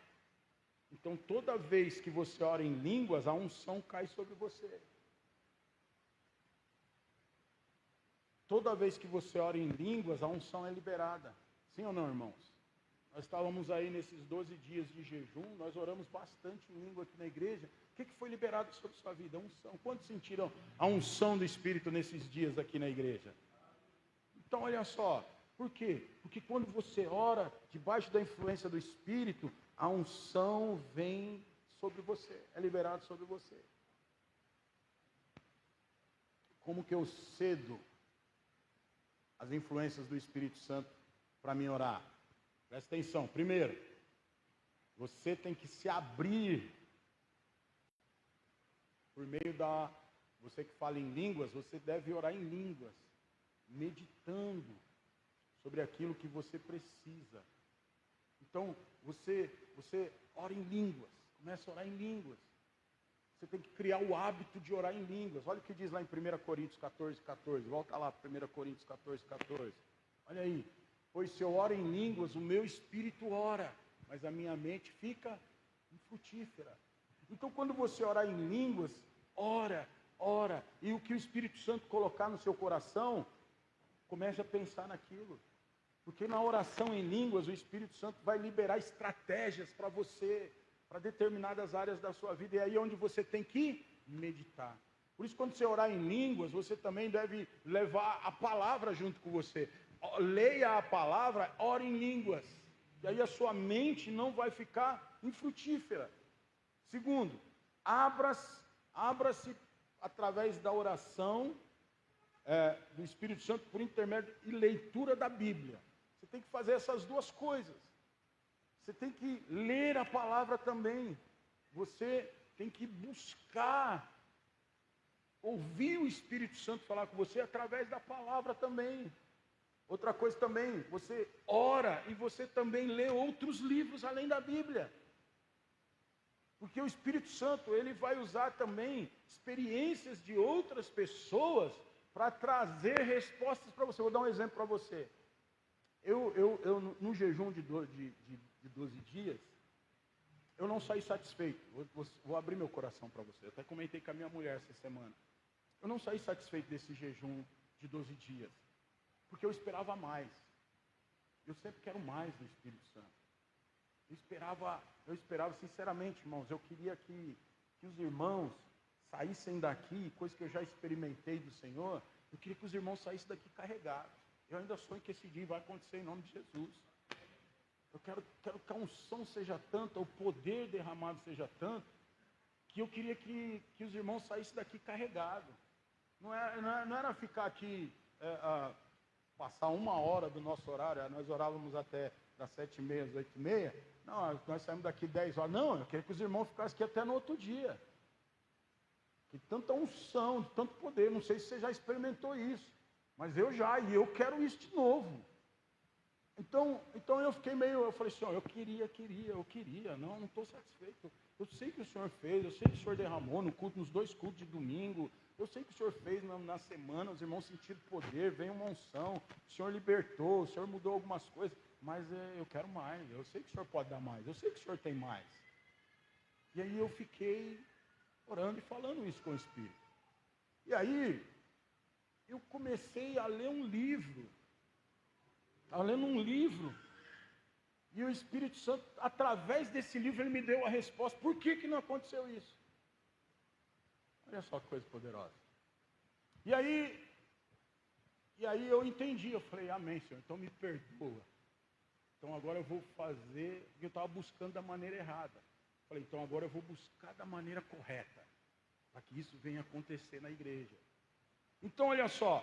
Então, toda vez que você ora em línguas, a unção cai sobre você. Toda vez que você ora em línguas, a unção é liberada. Sim ou não, irmãos? Nós estávamos aí nesses 12 dias de jejum, nós oramos bastante em língua aqui na igreja. O que foi liberado sobre sua vida? A unção. Quantos sentiram a unção do Espírito nesses dias aqui na igreja? Então, olha só, por quê? Porque quando você ora debaixo da influência do Espírito, a unção vem sobre você, é liberado sobre você. Como que eu cedo as influências do Espírito Santo para mim orar? Presta atenção. Primeiro, você tem que se abrir por meio da... Você que fala em línguas, você deve orar em línguas, meditando sobre aquilo que você precisa. Então, você ora em línguas, começa a orar em línguas. Você tem que criar o hábito de orar em línguas. Olha o que diz lá em 1 Coríntios 14, 14. Volta lá para 1 Coríntios 14, 14. Olha aí. Pois se eu oro em línguas, o meu espírito ora, mas a minha mente fica infrutífera. Então, quando você orar em línguas, ora. E o que o Espírito Santo colocar no seu coração, comece a pensar naquilo. Porque na oração em línguas, o Espírito Santo vai liberar estratégias para você, para determinadas áreas da sua vida. E aí é onde você tem que meditar. Por isso, quando você orar em línguas, você também deve levar a palavra junto com você. Leia a palavra, ore em línguas. E aí a sua mente não vai ficar infrutífera. Segundo, abra-se através da oração do Espírito Santo por intermédio e leitura da Bíblia. Você tem que fazer essas duas coisas. Você tem que ler a palavra também. Você tem que buscar ouvir o Espírito Santo falar com você através da palavra também. Outra coisa também, você ora e você também lê outros livros além da Bíblia. Porque o Espírito Santo, ele vai usar também experiências de outras pessoas para trazer respostas para você. Vou dar um exemplo para você. Eu no jejum de 12 dias, eu não saí satisfeito. Vou abrir meu coração para você. Eu até comentei com a minha mulher essa semana. Eu não saí satisfeito desse jejum de 12 dias. Porque eu esperava mais. Eu sempre quero mais do Espírito Santo. Eu esperava sinceramente, irmãos, eu queria que os irmãos saíssem daqui, coisa que eu já experimentei do Senhor, eu queria que os irmãos saíssem daqui carregados. Eu ainda sonho que esse dia vai acontecer em nome de Jesus. Eu quero que a unção seja tanta, o poder derramado seja tanto, que eu queria que os irmãos saíssem daqui carregados. Não era ficar aqui... passar 1 hora do nosso horário, nós orávamos até das 7h30 às 8h30, não, nós saímos daqui 10 horas, não, eu queria que os irmãos ficassem aqui até no outro dia, que tanta unção, tanto poder, não sei se você já experimentou isso, mas eu eu quero isso de novo. Então eu fiquei eu falei assim, eu queria, não estou satisfeito, eu sei que o Senhor fez, eu sei que o Senhor derramou nos 2 cultos de domingo, eu sei que o Senhor fez na semana, os irmãos sentiram poder, veio uma unção, o Senhor libertou, o Senhor mudou algumas coisas, mas eu quero mais, eu sei que o Senhor pode dar mais, eu sei que o Senhor tem mais. E aí eu fiquei orando e falando isso com o Espírito. E aí eu comecei a ler um livro, e o Espírito Santo, através desse livro, ele me deu a resposta, por que não aconteceu isso? Olha só que coisa poderosa. E aí eu entendi, eu falei, amém, Senhor, então me perdoa. Então agora eu vou fazer, porque eu estava buscando da maneira errada. Falei, então agora eu vou buscar da maneira correta, para que isso venha acontecer na igreja. Então olha só,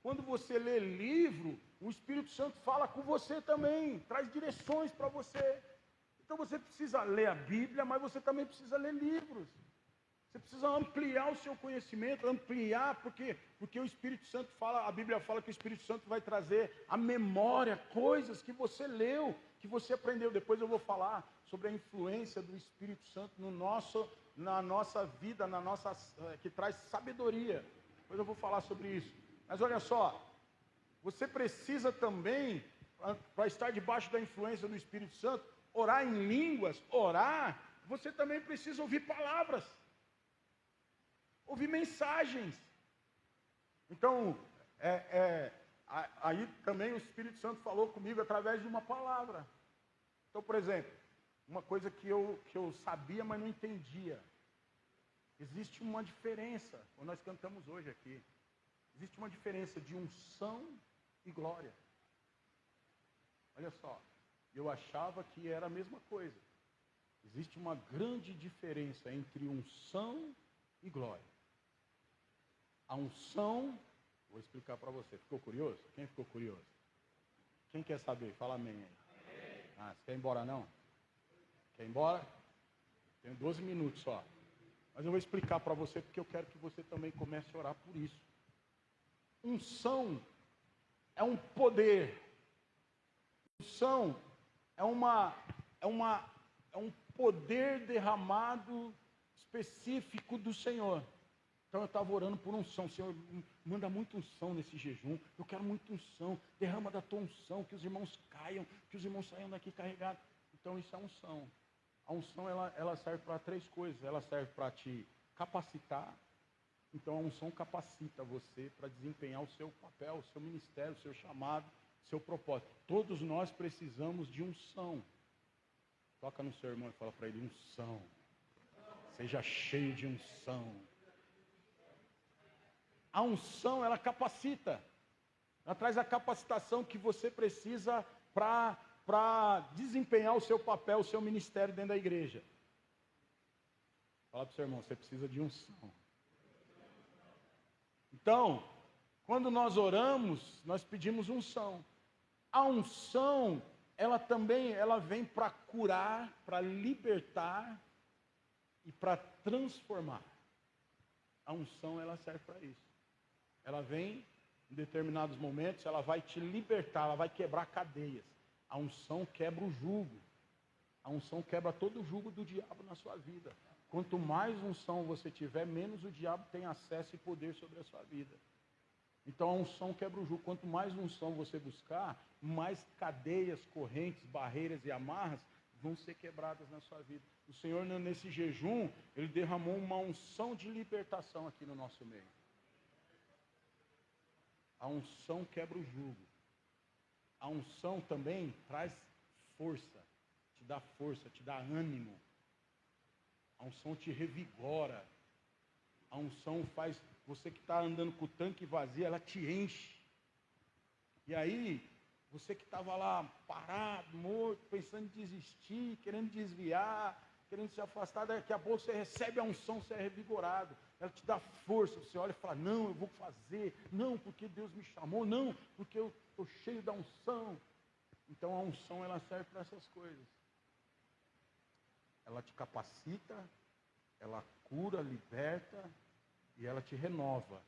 quando você lê livro, o Espírito Santo fala com você também, traz direções para você. Então você precisa ler a Bíblia, mas você também precisa ler livros. Você precisa ampliar o seu conhecimento, porque o Espírito Santo fala, a Bíblia fala que o Espírito Santo vai trazer à memória coisas que você leu, que você aprendeu. Depois eu vou falar sobre a influência do Espírito Santo na nossa vida, que traz sabedoria. Depois eu vou falar sobre isso. Mas olha só, você precisa também, para estar debaixo da influência do Espírito Santo, orar em línguas, você também precisa ouvir palavras. Ouvir mensagens. Então, aí também o Espírito Santo falou comigo através de uma palavra. Então, por exemplo, uma coisa que eu sabia, mas não entendia. Existe uma diferença, quando nós cantamos hoje aqui, existe uma diferença de unção e glória. Olha só, eu achava que era a mesma coisa. Existe uma grande diferença entre unção e glória. A unção, vou explicar para você. Ficou curioso? Quem ficou curioso? Quem quer saber? Fala amém aí. Ah, você quer ir embora não? Quer ir embora? Tenho 12 minutos só. Mas eu vou explicar para você porque eu quero que você também comece a orar por isso. Unção é um poder. Unção é um poder derramado específico do Senhor. Então eu estava orando por unção. Senhor, manda muita unção nesse jejum. Eu quero muita unção. Derrama da tua unção, que os irmãos caiam, que os irmãos saiam daqui carregados. Então isso é unção. A unção ela serve para 3 coisas. Ela serve para te capacitar. Então a unção capacita você para desempenhar o seu papel, o seu ministério, o seu chamado, o seu propósito. Todos nós precisamos de unção. Toca no seu irmão e fala para ele: unção. Seja cheio de unção. A unção, ela capacita. Ela traz a capacitação que você precisa para desempenhar o seu papel, o seu ministério dentro da igreja. Fala para o seu irmão: você precisa de unção. Então, quando nós oramos, nós pedimos unção. A unção, ela vem para curar, para libertar e para transformar. A unção, ela serve para isso. Ela vem em determinados momentos, ela vai te libertar, ela vai quebrar cadeias. A unção quebra o jugo. A unção quebra todo o jugo do diabo na sua vida. Quanto mais unção você tiver, menos o diabo tem acesso e poder sobre a sua vida. Então a unção quebra o jugo. Quanto mais unção você buscar, mais cadeias, correntes, barreiras e amarras vão ser quebradas na sua vida. O Senhor, nesse jejum, Ele derramou uma unção de libertação aqui no nosso meio. A unção quebra o jugo. A unção também traz força, te dá ânimo. A unção te revigora. A unção faz, você que está andando com o tanque vazio, ela te enche. E aí, você que estava lá parado, morto, pensando em desistir, querendo desviar, querendo se afastar, daqui a pouco você recebe a unção, você é revigorado. Ela te dá força, você olha e fala: não, eu vou fazer, não, porque Deus me chamou, não, porque eu estou cheio da unção. Então a unção, ela serve para essas coisas. Ela te capacita, ela cura, liberta e ela te renova.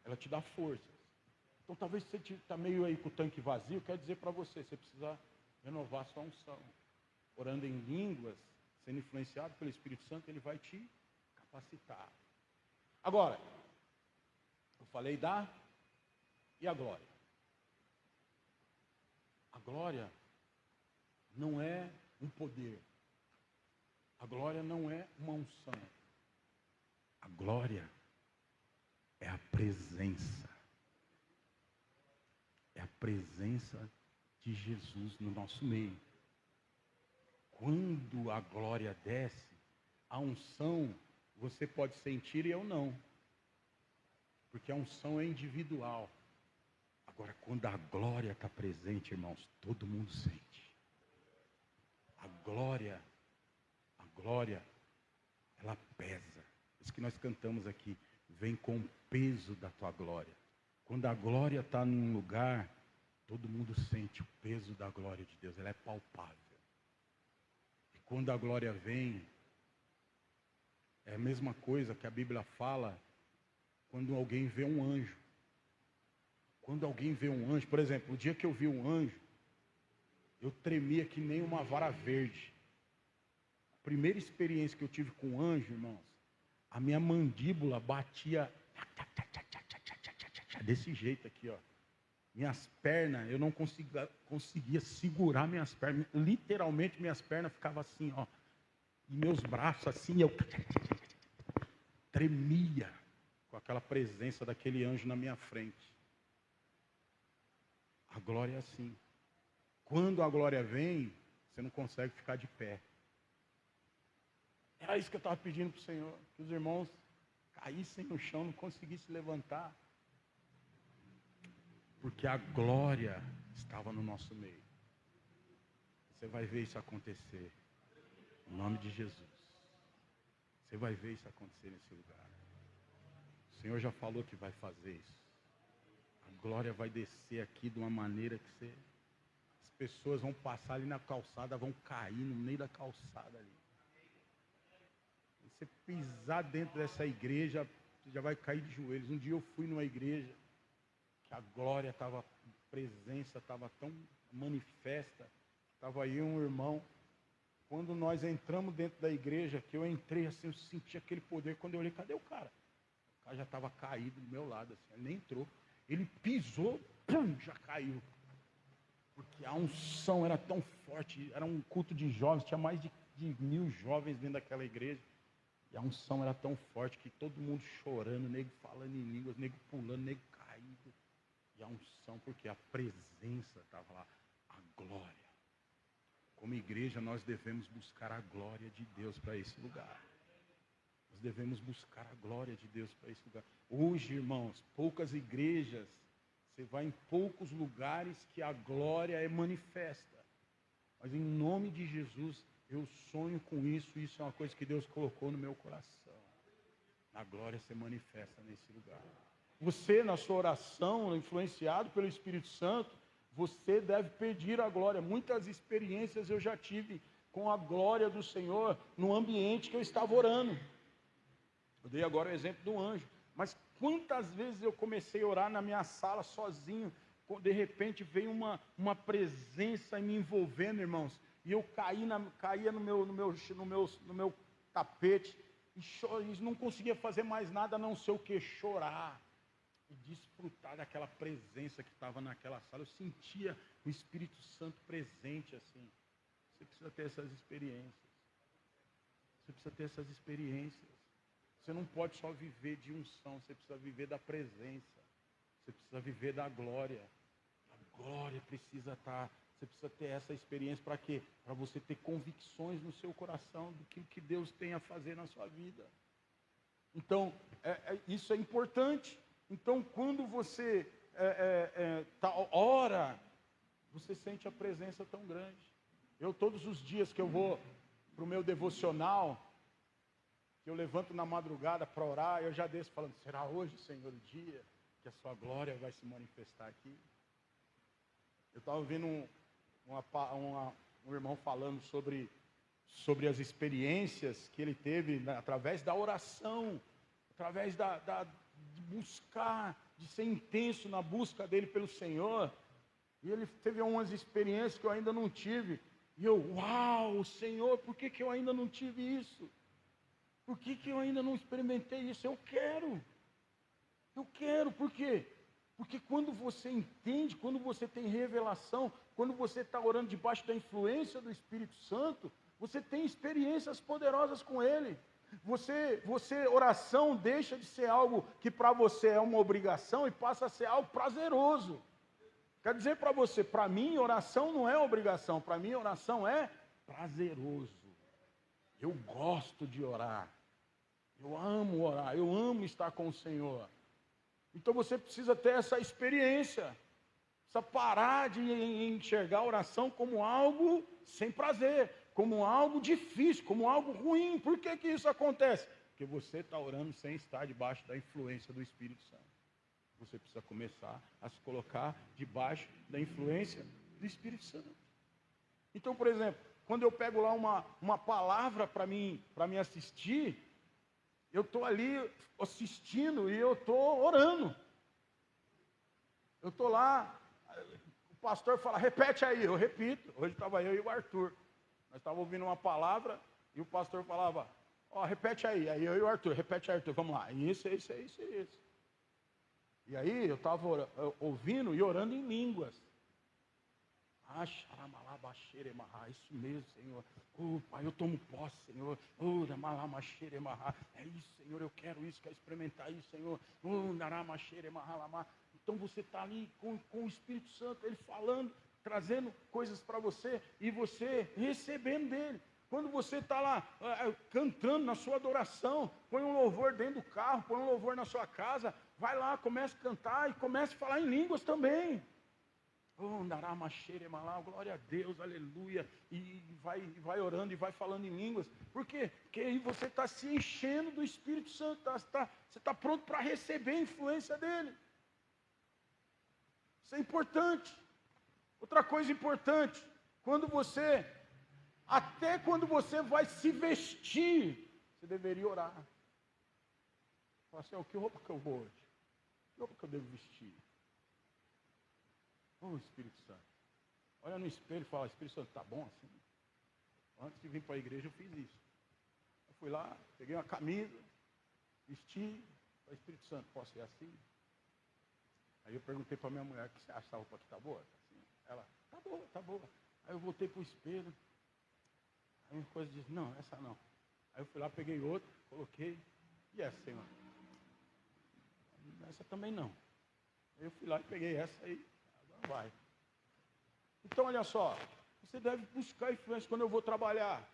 Ela te dá forças. Então talvez você está meio aí com o tanque vazio, quero dizer para você, você precisa renovar sua unção. Orando em línguas, sendo influenciado pelo Espírito Santo, Ele vai te capacitar. Agora, eu falei e a glória. A glória não é um poder. A glória não é uma unção. A glória é a presença. É a presença de Jesus no nosso meio. Quando a glória desce, a unção você pode sentir e eu não. Porque a unção é individual. Agora, quando a glória está presente, irmãos, todo mundo sente. A glória, ela pesa. Isso que nós cantamos aqui, vem com o peso da tua glória. Quando a glória está num lugar, todo mundo sente o peso da glória de Deus, ela é palpável. E quando a glória vem, é a mesma coisa que a Bíblia fala quando alguém vê um anjo. Quando alguém vê um anjo, por exemplo, o dia que eu vi um anjo, eu tremia que nem uma vara verde. A primeira experiência que eu tive com um anjo, irmãos, a minha mandíbula batia desse jeito aqui, ó. Minhas pernas, eu não conseguia segurar minhas pernas. Literalmente minhas pernas ficavam assim, ó. E meus braços assim, eu tremia com aquela presença daquele anjo na minha frente. A glória é assim. Quando a glória vem, você não consegue ficar de pé. Era isso que eu estava pedindo para o Senhor, que os irmãos caíssem no chão, não conseguissem levantar, porque a glória estava no nosso meio. Você vai ver isso acontecer, em nome de Jesus. Você vai ver isso acontecer nesse lugar. O Senhor já falou que vai fazer isso. A glória vai descer aqui de uma maneira que as pessoas vão passar ali na calçada, vão cair no meio da calçada ali. Você pisar dentro dessa igreja, você já vai cair de joelhos. Um dia eu fui numa igreja que a glória estava, a presença estava tão manifesta. Estava aí um irmão. Quando nós entramos dentro da igreja, que eu entrei assim, eu senti aquele poder. Quando eu olhei, cadê o cara? O cara já estava caído do meu lado, assim, ele nem entrou. Ele pisou, pum, já caiu. Porque a unção era tão forte, era um culto de jovens, tinha mais de 1.000 jovens dentro daquela igreja. E a unção era tão forte que todo mundo chorando, nego falando em línguas, nego pulando, nego caído. E a unção, porque a presença estava lá, a glória. Como igreja, nós devemos buscar a glória de Deus para esse lugar. Nós devemos buscar a glória de Deus para esse lugar. Hoje, irmãos, poucas igrejas, você vai em poucos lugares que a glória é manifesta. Mas em nome de Jesus, eu sonho com isso. Isso é uma coisa que Deus colocou no meu coração. A glória se manifesta nesse lugar. Você, na sua oração, influenciado pelo Espírito Santo, você deve pedir a glória. Muitas experiências eu já tive com a glória do Senhor no ambiente que eu estava orando. Eu dei agora o exemplo do anjo. Mas quantas vezes eu comecei a orar na minha sala sozinho, de repente veio uma presença me envolvendo, irmãos, e eu caía no meu tapete, e não conseguia fazer mais nada a não ser o que? Chorar. E desfrutar daquela presença que estava naquela sala. Eu sentia o Espírito Santo presente assim. Você precisa ter essas experiências. Você precisa ter essas experiências. Você não pode só viver de unção, você precisa viver da presença. Você precisa viver da glória. A glória precisa estar. Você precisa ter essa experiência para quê? Para você ter convicções no seu coração do que Deus tem a fazer na sua vida. Então, isso é importante. Então, quando você ora, você sente a presença tão grande. Eu, todos os dias que eu vou para o meu devocional, que eu levanto na madrugada para orar, eu já desço falando, será hoje, Senhor, o dia que a sua glória vai se manifestar aqui? Eu estava ouvindo um irmão falando sobre as experiências que ele teve através da oração, através de buscar, de ser intenso na busca dele pelo Senhor. E ele teve umas experiências que eu ainda não tive. E eu, uau, Senhor, por que eu ainda não tive isso? Por que eu ainda não experimentei isso? Eu quero, por quê? Porque quando você entende, quando você tem revelação, quando você está orando debaixo da influência do Espírito Santo, você tem experiências poderosas com Ele. Oração deixa de ser algo que para você é uma obrigação e passa a ser algo prazeroso. Quer dizer para você, para mim oração não é obrigação, para mim oração é prazeroso. Eu gosto de orar. Eu amo orar, eu amo estar com o Senhor. Então você precisa ter essa experiência. Precisa parar de enxergar a oração como algo sem prazer, como algo difícil, como algo ruim. Por que isso acontece? Porque você está orando sem estar debaixo da influência do Espírito Santo. Você precisa começar a se colocar debaixo da influência do Espírito Santo. Então, por exemplo, quando eu pego lá uma palavra para mim assistir, eu estou ali assistindo e eu estou orando. Eu estou lá, o pastor fala, repete aí, eu repito. Hoje estava eu e o Arthur. Nós estávamos ouvindo uma palavra e o pastor falava, repete aí. Aí eu e o Arthur, repete aí, Arthur, vamos lá. Isso. E aí eu estava ouvindo e orando em línguas. Isso mesmo, Senhor. Pai, eu tomo posse, Senhor. É isso, Senhor, eu quero isso, quero experimentar isso, Senhor. Então você está ali com o Espírito Santo, ele falando, trazendo coisas para você e você recebendo dele. Quando você está lá cantando na sua adoração, põe um louvor dentro do carro, põe um louvor na sua casa, vai lá, comece a cantar e comece a falar em línguas também. Oh, glória a Deus, aleluia. E vai orando e vai falando em línguas. Por quê? Porque aí você está se enchendo do Espírito Santo, você está pronto para receber a influência dele. Isso é importante. Outra coisa importante, até quando você vai se vestir, você deveria orar. Fala assim, que roupa que eu vou hoje? Que roupa que eu devo vestir? Espírito Santo. Olha no espelho e fala, Espírito Santo, tá bom assim? Antes de vir para a igreja eu fiz isso. Eu fui lá, peguei uma camisa, vesti, falei, Espírito Santo, posso ir assim? Aí eu perguntei para minha mulher, o que você acha, essa roupa aqui tá boa? Assim, ela, tá boa, tá boa. Aí eu voltei para o espelho, aí uma coisa disse, não, essa não. Aí eu fui lá, peguei outra, coloquei, e essa, Senhor? Essa também não. Aí eu fui lá e peguei essa aí, agora vai. Então olha só, você deve buscar influência quando eu vou trabalhar.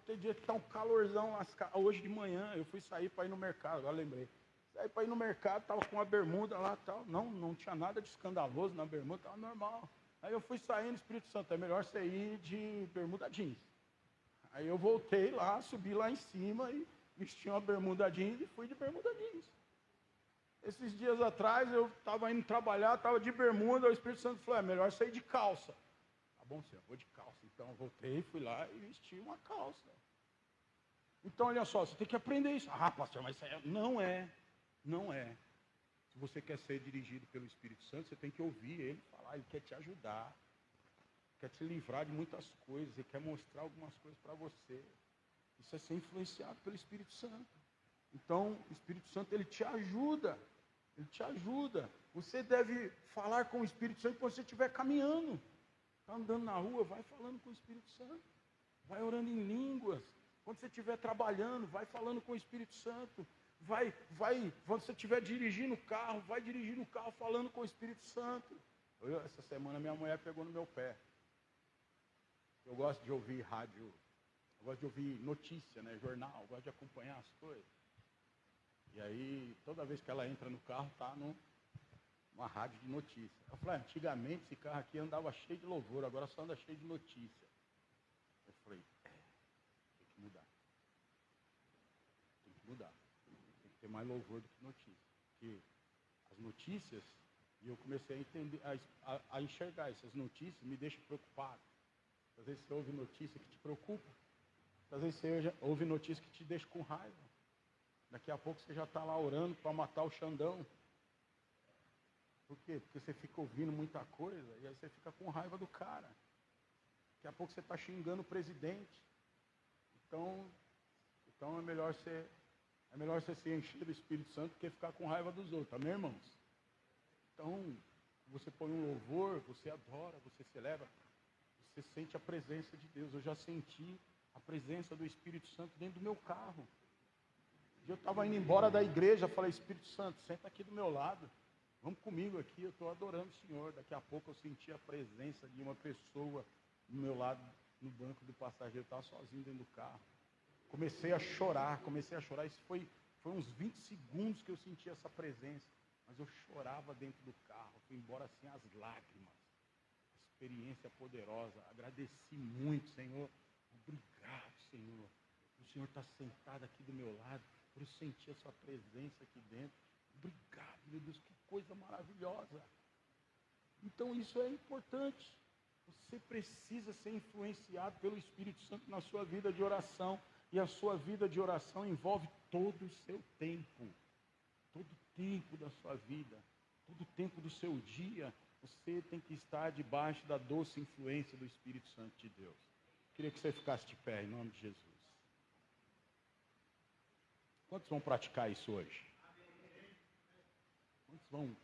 Tem dia que está um calorzão, hoje de manhã eu fui sair para ir no mercado, agora lembrei. Saí para ir no mercado, estava com uma bermuda lá e tal. Não tinha nada de escandaloso na bermuda, estava normal. Aí eu fui saindo, Espírito Santo, é melhor você ir de bermuda jeans. Aí eu voltei lá, subi lá em cima e vesti uma bermuda jeans e fui de bermuda jeans. Esses dias atrás eu estava indo trabalhar, estava de bermuda, o Espírito Santo falou, é melhor você ir de calça. Tá bom, senhor, vou de calça. Então eu voltei, fui lá e vesti uma calça. Então olha só, você tem que aprender isso. Ah, pastor, mas isso não é. Se você quer ser dirigido pelo Espírito Santo, você tem que ouvir ele falar, ele quer te ajudar, quer te livrar de muitas coisas, ele quer mostrar algumas coisas para você. Isso é ser influenciado pelo Espírito Santo. Então, o Espírito Santo, ele te ajuda. Ele te ajuda. Você deve falar com o Espírito Santo quando você estiver caminhando. Está andando na rua, vai falando com o Espírito Santo. Vai orando em línguas. Quando você estiver trabalhando, vai falando com o Espírito Santo. Quando você estiver dirigindo o carro, vai dirigindo o carro falando com o Espírito Santo. Essa semana minha mulher pegou no meu pé. Eu gosto de ouvir rádio, eu gosto de ouvir notícia, né, jornal, eu gosto de acompanhar as coisas. E aí, toda vez que ela entra no carro, está numa rádio de notícia. Eu falei, antigamente esse carro aqui andava cheio de louvor, agora só anda cheio de notícia. Eu falei, tem que mudar. Tem que mudar. Tem que ter mais louvor do que notícia. Porque as notícias, e eu comecei a entender, a enxergar essas notícias, me deixam preocupado. Às vezes você ouve notícia que te preocupa. Às vezes você ouve notícia que te deixa com raiva. Daqui a pouco você já está lá orando para matar o Xandão. Por quê? Porque você fica ouvindo muita coisa e aí você fica com raiva do cara. Daqui a pouco você está xingando o presidente. Então é melhor você se encher do Espírito Santo do que ficar com raiva dos outros, amém, irmãos? Então, você põe um louvor, você adora, você celebra, você sente a presença de Deus. Eu já senti a presença do Espírito Santo dentro do meu carro. Eu estava indo embora da igreja, falei, Espírito Santo, senta aqui do meu lado, vamos comigo aqui, eu estou adorando o Senhor. Daqui a pouco eu senti a presença de uma pessoa do meu lado, no banco do passageiro, eu estava sozinho dentro do carro. Comecei a chorar, isso foi uns 20 segundos que eu senti essa presença, mas eu chorava dentro do carro, fui embora assim as lágrimas, experiência poderosa, agradeci muito, Senhor, obrigado, Senhor, o Senhor está sentado aqui do meu lado, por eu sentir a sua presença aqui dentro. Obrigado, meu Deus, que coisa maravilhosa. Então isso é importante. Você precisa ser influenciado pelo Espírito Santo na sua vida de oração. E a sua vida de oração envolve todo o seu tempo. Todo o tempo da sua vida. Todo o tempo do seu dia. Você tem que estar debaixo da doce influência do Espírito Santo de Deus. Queria que você ficasse de pé, em nome de Jesus. Quantos vão praticar isso hoje? Quantos vão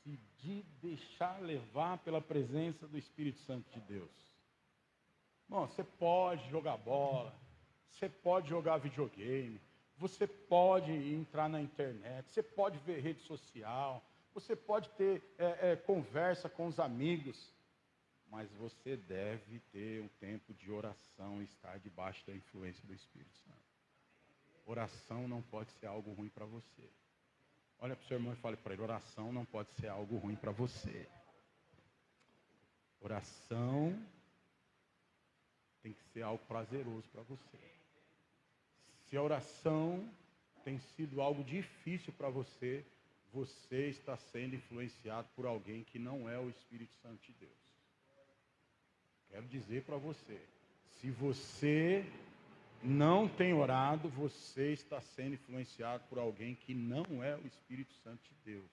se deixar levar pela presença do Espírito Santo de Deus? Bom, você pode jogar bola, você pode jogar videogame, você pode entrar na internet, você pode ver rede social, você pode ter conversa com os amigos, mas você deve ter um tempo de oração e estar debaixo da influência do Espírito Santo. Oração não pode ser algo ruim para você. Olha para o seu irmão e fale para ele, oração não pode ser algo ruim para você. Oração tem que ser algo prazeroso para você. Se a oração tem sido algo difícil para você, você está sendo influenciado por alguém que não é o Espírito Santo de Deus. Quero dizer para você, se você não tem orado, você está sendo influenciado por alguém que não é o Espírito Santo de Deus.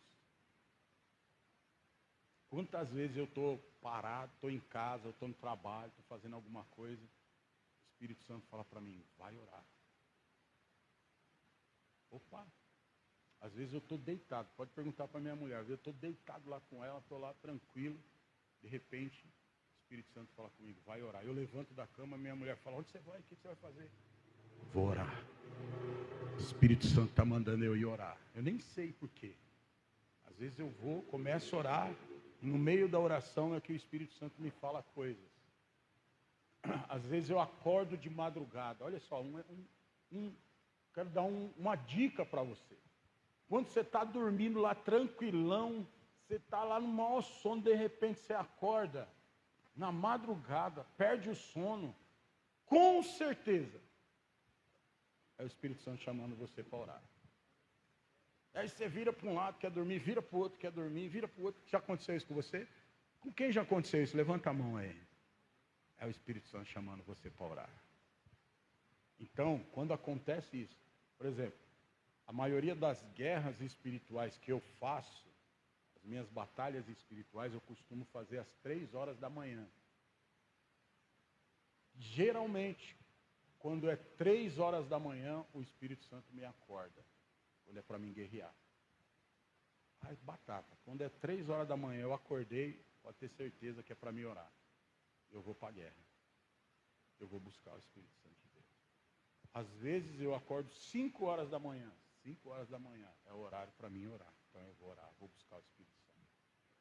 Quantas vezes eu estou parado, estou em casa, eu estou no trabalho, estou fazendo alguma coisa, o Espírito Santo fala para mim, vai orar. Opa! Às vezes eu estou deitado, pode perguntar para minha mulher, às vezes eu estou deitado lá com ela, estou lá tranquilo, de repente o Espírito Santo fala comigo, vai orar. Eu levanto da cama, minha mulher fala, onde você vai? O que você vai fazer? Vou orar. O Espírito Santo está mandando eu ir orar. Eu nem sei porquê. Às vezes eu vou, começo a orar, e no meio da oração é que o Espírito Santo me fala coisas. Às vezes eu acordo de madrugada. Olha só, quero dar uma dica para você. Quando você está dormindo lá tranquilão, você está lá no maior sono, de repente você acorda, na madrugada, perde o sono, com certeza, é o Espírito Santo chamando você para orar. Aí você vira para um lado, quer dormir, vira para o outro, quer dormir, vira para o outro. Já aconteceu isso com você? Com quem já aconteceu isso? Levanta a mão aí. É o Espírito Santo chamando você para orar. Então, quando acontece isso, por exemplo, a maioria das guerras espirituais que eu faço, as minhas batalhas espirituais, eu costumo fazer às 3 horas da manhã. Geralmente, quando é 3 horas da manhã, o Espírito Santo me acorda. Quando é para mim guerrear. Ai, batata. Quando é 3 horas da manhã, eu acordei, pode ter certeza que é para mim orar. Eu vou para a guerra. Eu vou buscar o Espírito Santo de Deus. Às vezes eu acordo 5 horas da manhã. 5 horas da manhã é o horário para mim orar. Então eu vou orar, vou buscar o Espírito Santo.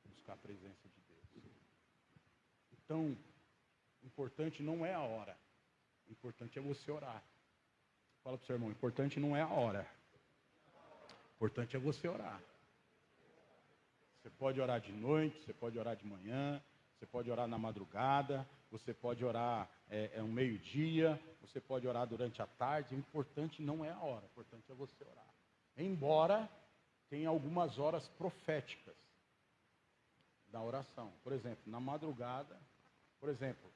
Vou buscar a presença de Deus. Então, o importante não é a hora. O importante é você orar. Fala para o seu irmão, o importante não é a hora. O importante é você orar. Você pode orar de noite, você pode orar de manhã, você pode orar na madrugada, você pode orar um meio-dia, você pode orar durante a tarde. O importante não é a hora, o importante é você orar. Embora tenha algumas horas proféticas da oração. Por exemplo, na madrugada, por exemplo,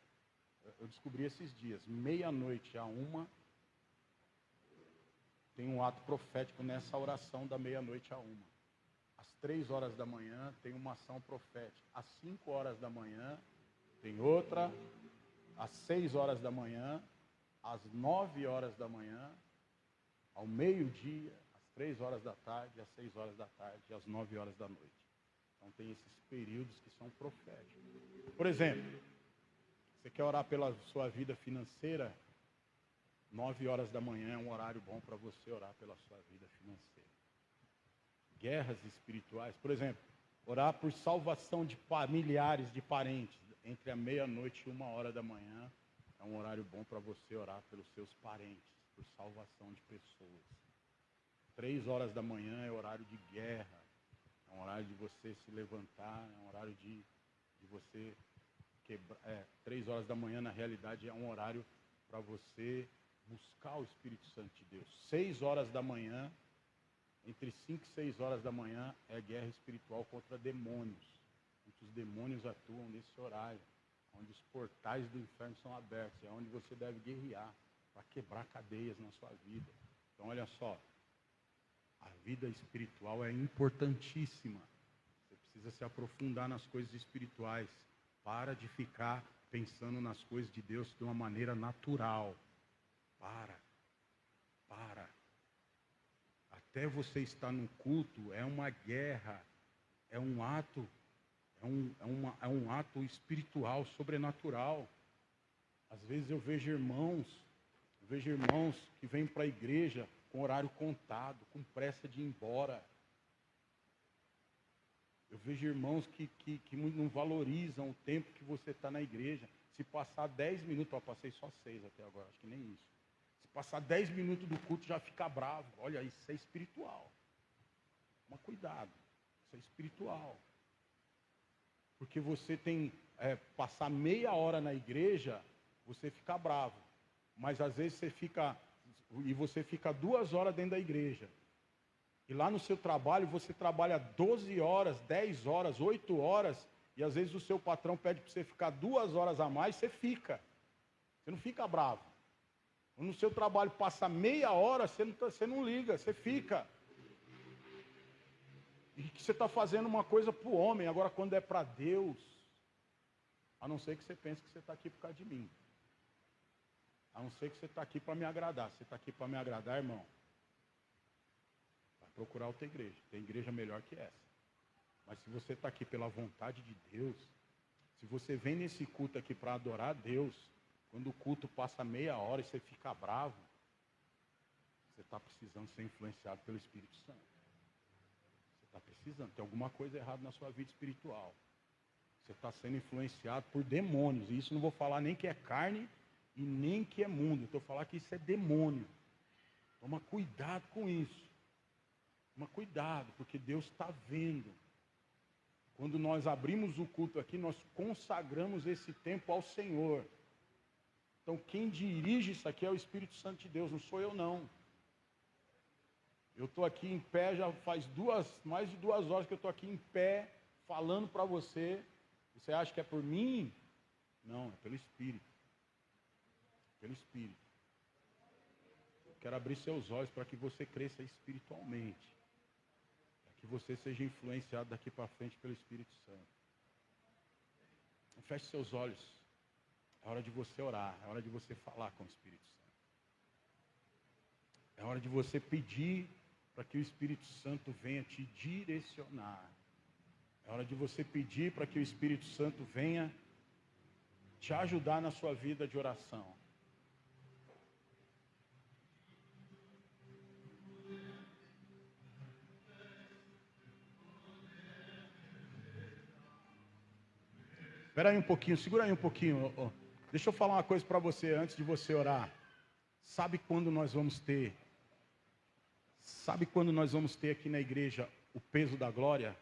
eu descobri esses dias, meia-noite a 1, tem um ato profético nessa oração da meia-noite a 1. Às 3 horas da manhã tem uma ação profética. Às 5 horas da manhã tem outra. Às 6 horas da manhã, às 9 horas da manhã, ao meio-dia, às 3 horas da tarde, às 6 horas da tarde e às 9 horas da noite. Então tem esses períodos que são proféticos. Por exemplo, você quer orar pela sua vida financeira? 9 horas da manhã é um horário bom para você orar pela sua vida financeira. Guerras espirituais, por exemplo, orar por salvação de familiares, de parentes, entre a meia-noite e 1 hora da manhã, é um horário bom para você orar pelos seus parentes, por salvação de pessoas. 3 horas da manhã é horário de guerra, é um horário de você se levantar, é um horário de você quebrar. 3 horas da manhã, na realidade, é um horário para você buscar o Espírito Santo de Deus. 6 horas da manhã, entre 5 e 6 horas da manhã, é guerra espiritual contra demônios. Muitos demônios atuam nesse horário, onde os portais do inferno são abertos, é onde você deve guerrear, para quebrar cadeias na sua vida. Então, olha só, a vida espiritual é importantíssima. Você precisa se aprofundar nas coisas espirituais. Para de ficar pensando nas coisas de Deus de uma maneira natural. Para. Até você estar no culto é uma guerra, é um ato, é um ato espiritual, sobrenatural. Às vezes eu vejo irmãos que vêm para a igreja com horário contado, com pressa de ir embora. Eu vejo irmãos que não valorizam o tempo que você está na igreja. Se passar 10 minutos, eu passei só 6 até agora, acho que nem isso. Se passar 10 minutos do culto, já fica bravo. Olha, isso é espiritual. Mas cuidado, isso é espiritual. Porque você tem, passar meia hora na igreja, você fica bravo. Mas às vezes você fica 2 horas dentro da igreja. E lá no seu trabalho, você trabalha 12 horas, 10 horas, 8 horas, e às vezes o seu patrão pede para você ficar 2 horas a mais, você fica. Você não fica bravo. No seu trabalho passa meia hora, você não liga, você fica. E que você está fazendo uma coisa para o homem, agora quando é para Deus, a não ser que você pense que você está aqui por causa de mim. A não ser que você está aqui para me agradar. Se você está aqui para me agradar, irmão, vai procurar outra igreja. Tem igreja melhor que essa. Mas se você está aqui pela vontade de Deus, se você vem nesse culto aqui para adorar a Deus, quando o culto passa meia hora e você fica bravo, você está precisando ser influenciado pelo Espírito Santo. Você está precisando. Tem alguma coisa errada na sua vida espiritual. Você está sendo influenciado por demônios. E isso não vou falar nem que é carne e nem que é mundo. Eu estou falando que isso é demônio. Toma cuidado com isso. Toma cuidado, porque Deus está vendo. Quando nós abrimos o culto aqui, nós consagramos esse tempo ao Senhor. Então quem dirige isso aqui é o Espírito Santo de Deus, não sou eu não. Eu estou aqui em pé, já faz mais de 2 horas que eu estou aqui em pé, falando para você. Você acha que é por mim? Não, é pelo Espírito. Pelo Espírito. Eu quero abrir seus olhos para que você cresça espiritualmente. Para que você seja influenciado daqui para frente pelo Espírito Santo. Feche seus olhos. É hora de você orar. É hora de você falar com o Espírito Santo. É hora de você pedir para que o Espírito Santo venha te direcionar. É hora de você pedir para que o Espírito Santo venha te ajudar na sua vida de oração. Espera aí um pouquinho, segura aí um pouquinho. Deixa eu falar uma coisa para você antes de você orar. Sabe quando nós vamos ter aqui na igreja o peso da glória?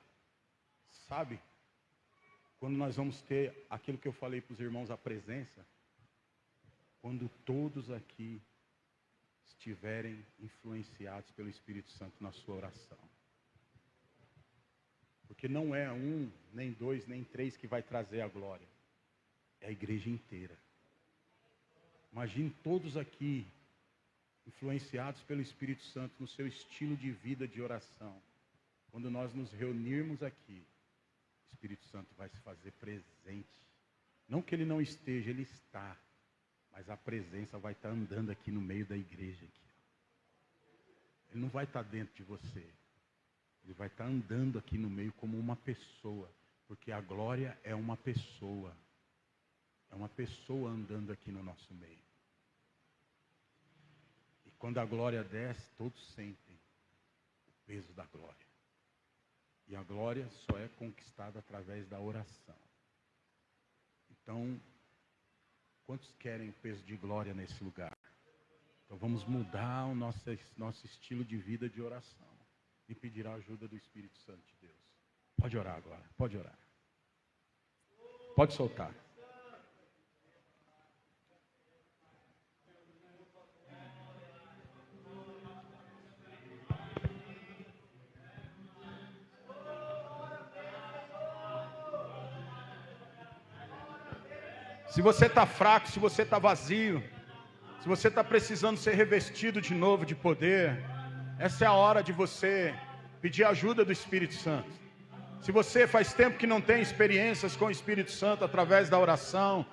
Sabe? Quando nós vamos ter aquilo que eu falei para os irmãos, a presença. Quando todos aqui estiverem influenciados pelo Espírito Santo na sua oração. Porque não é 1, nem 2, nem 3 que vai trazer a glória. É a igreja inteira. Imagine todos aqui influenciados pelo Espírito Santo no seu estilo de vida de oração. Quando nós nos reunirmos aqui, o Espírito Santo vai se fazer presente. Não que ele não esteja, ele está. Mas a presença vai estar andando aqui no meio da igreja. Aqui. Ele não vai estar dentro de você. Ele vai estar andando aqui no meio como uma pessoa. Porque a glória é uma pessoa. É uma pessoa andando aqui no nosso meio. E quando a glória desce, todos sentem o peso da glória. E a glória só é conquistada através da oração. Então, quantos querem o peso de glória nesse lugar? Então vamos mudar o nosso estilo de vida de oração. E pedir a ajuda do Espírito Santo de Deus. Pode orar agora, pode orar. Pode soltar. Se você está fraco, se você está vazio, se você está precisando ser revestido de novo de poder, essa é a hora de você pedir a ajuda do Espírito Santo. Se você faz tempo que não tem experiências com o Espírito Santo através da oração,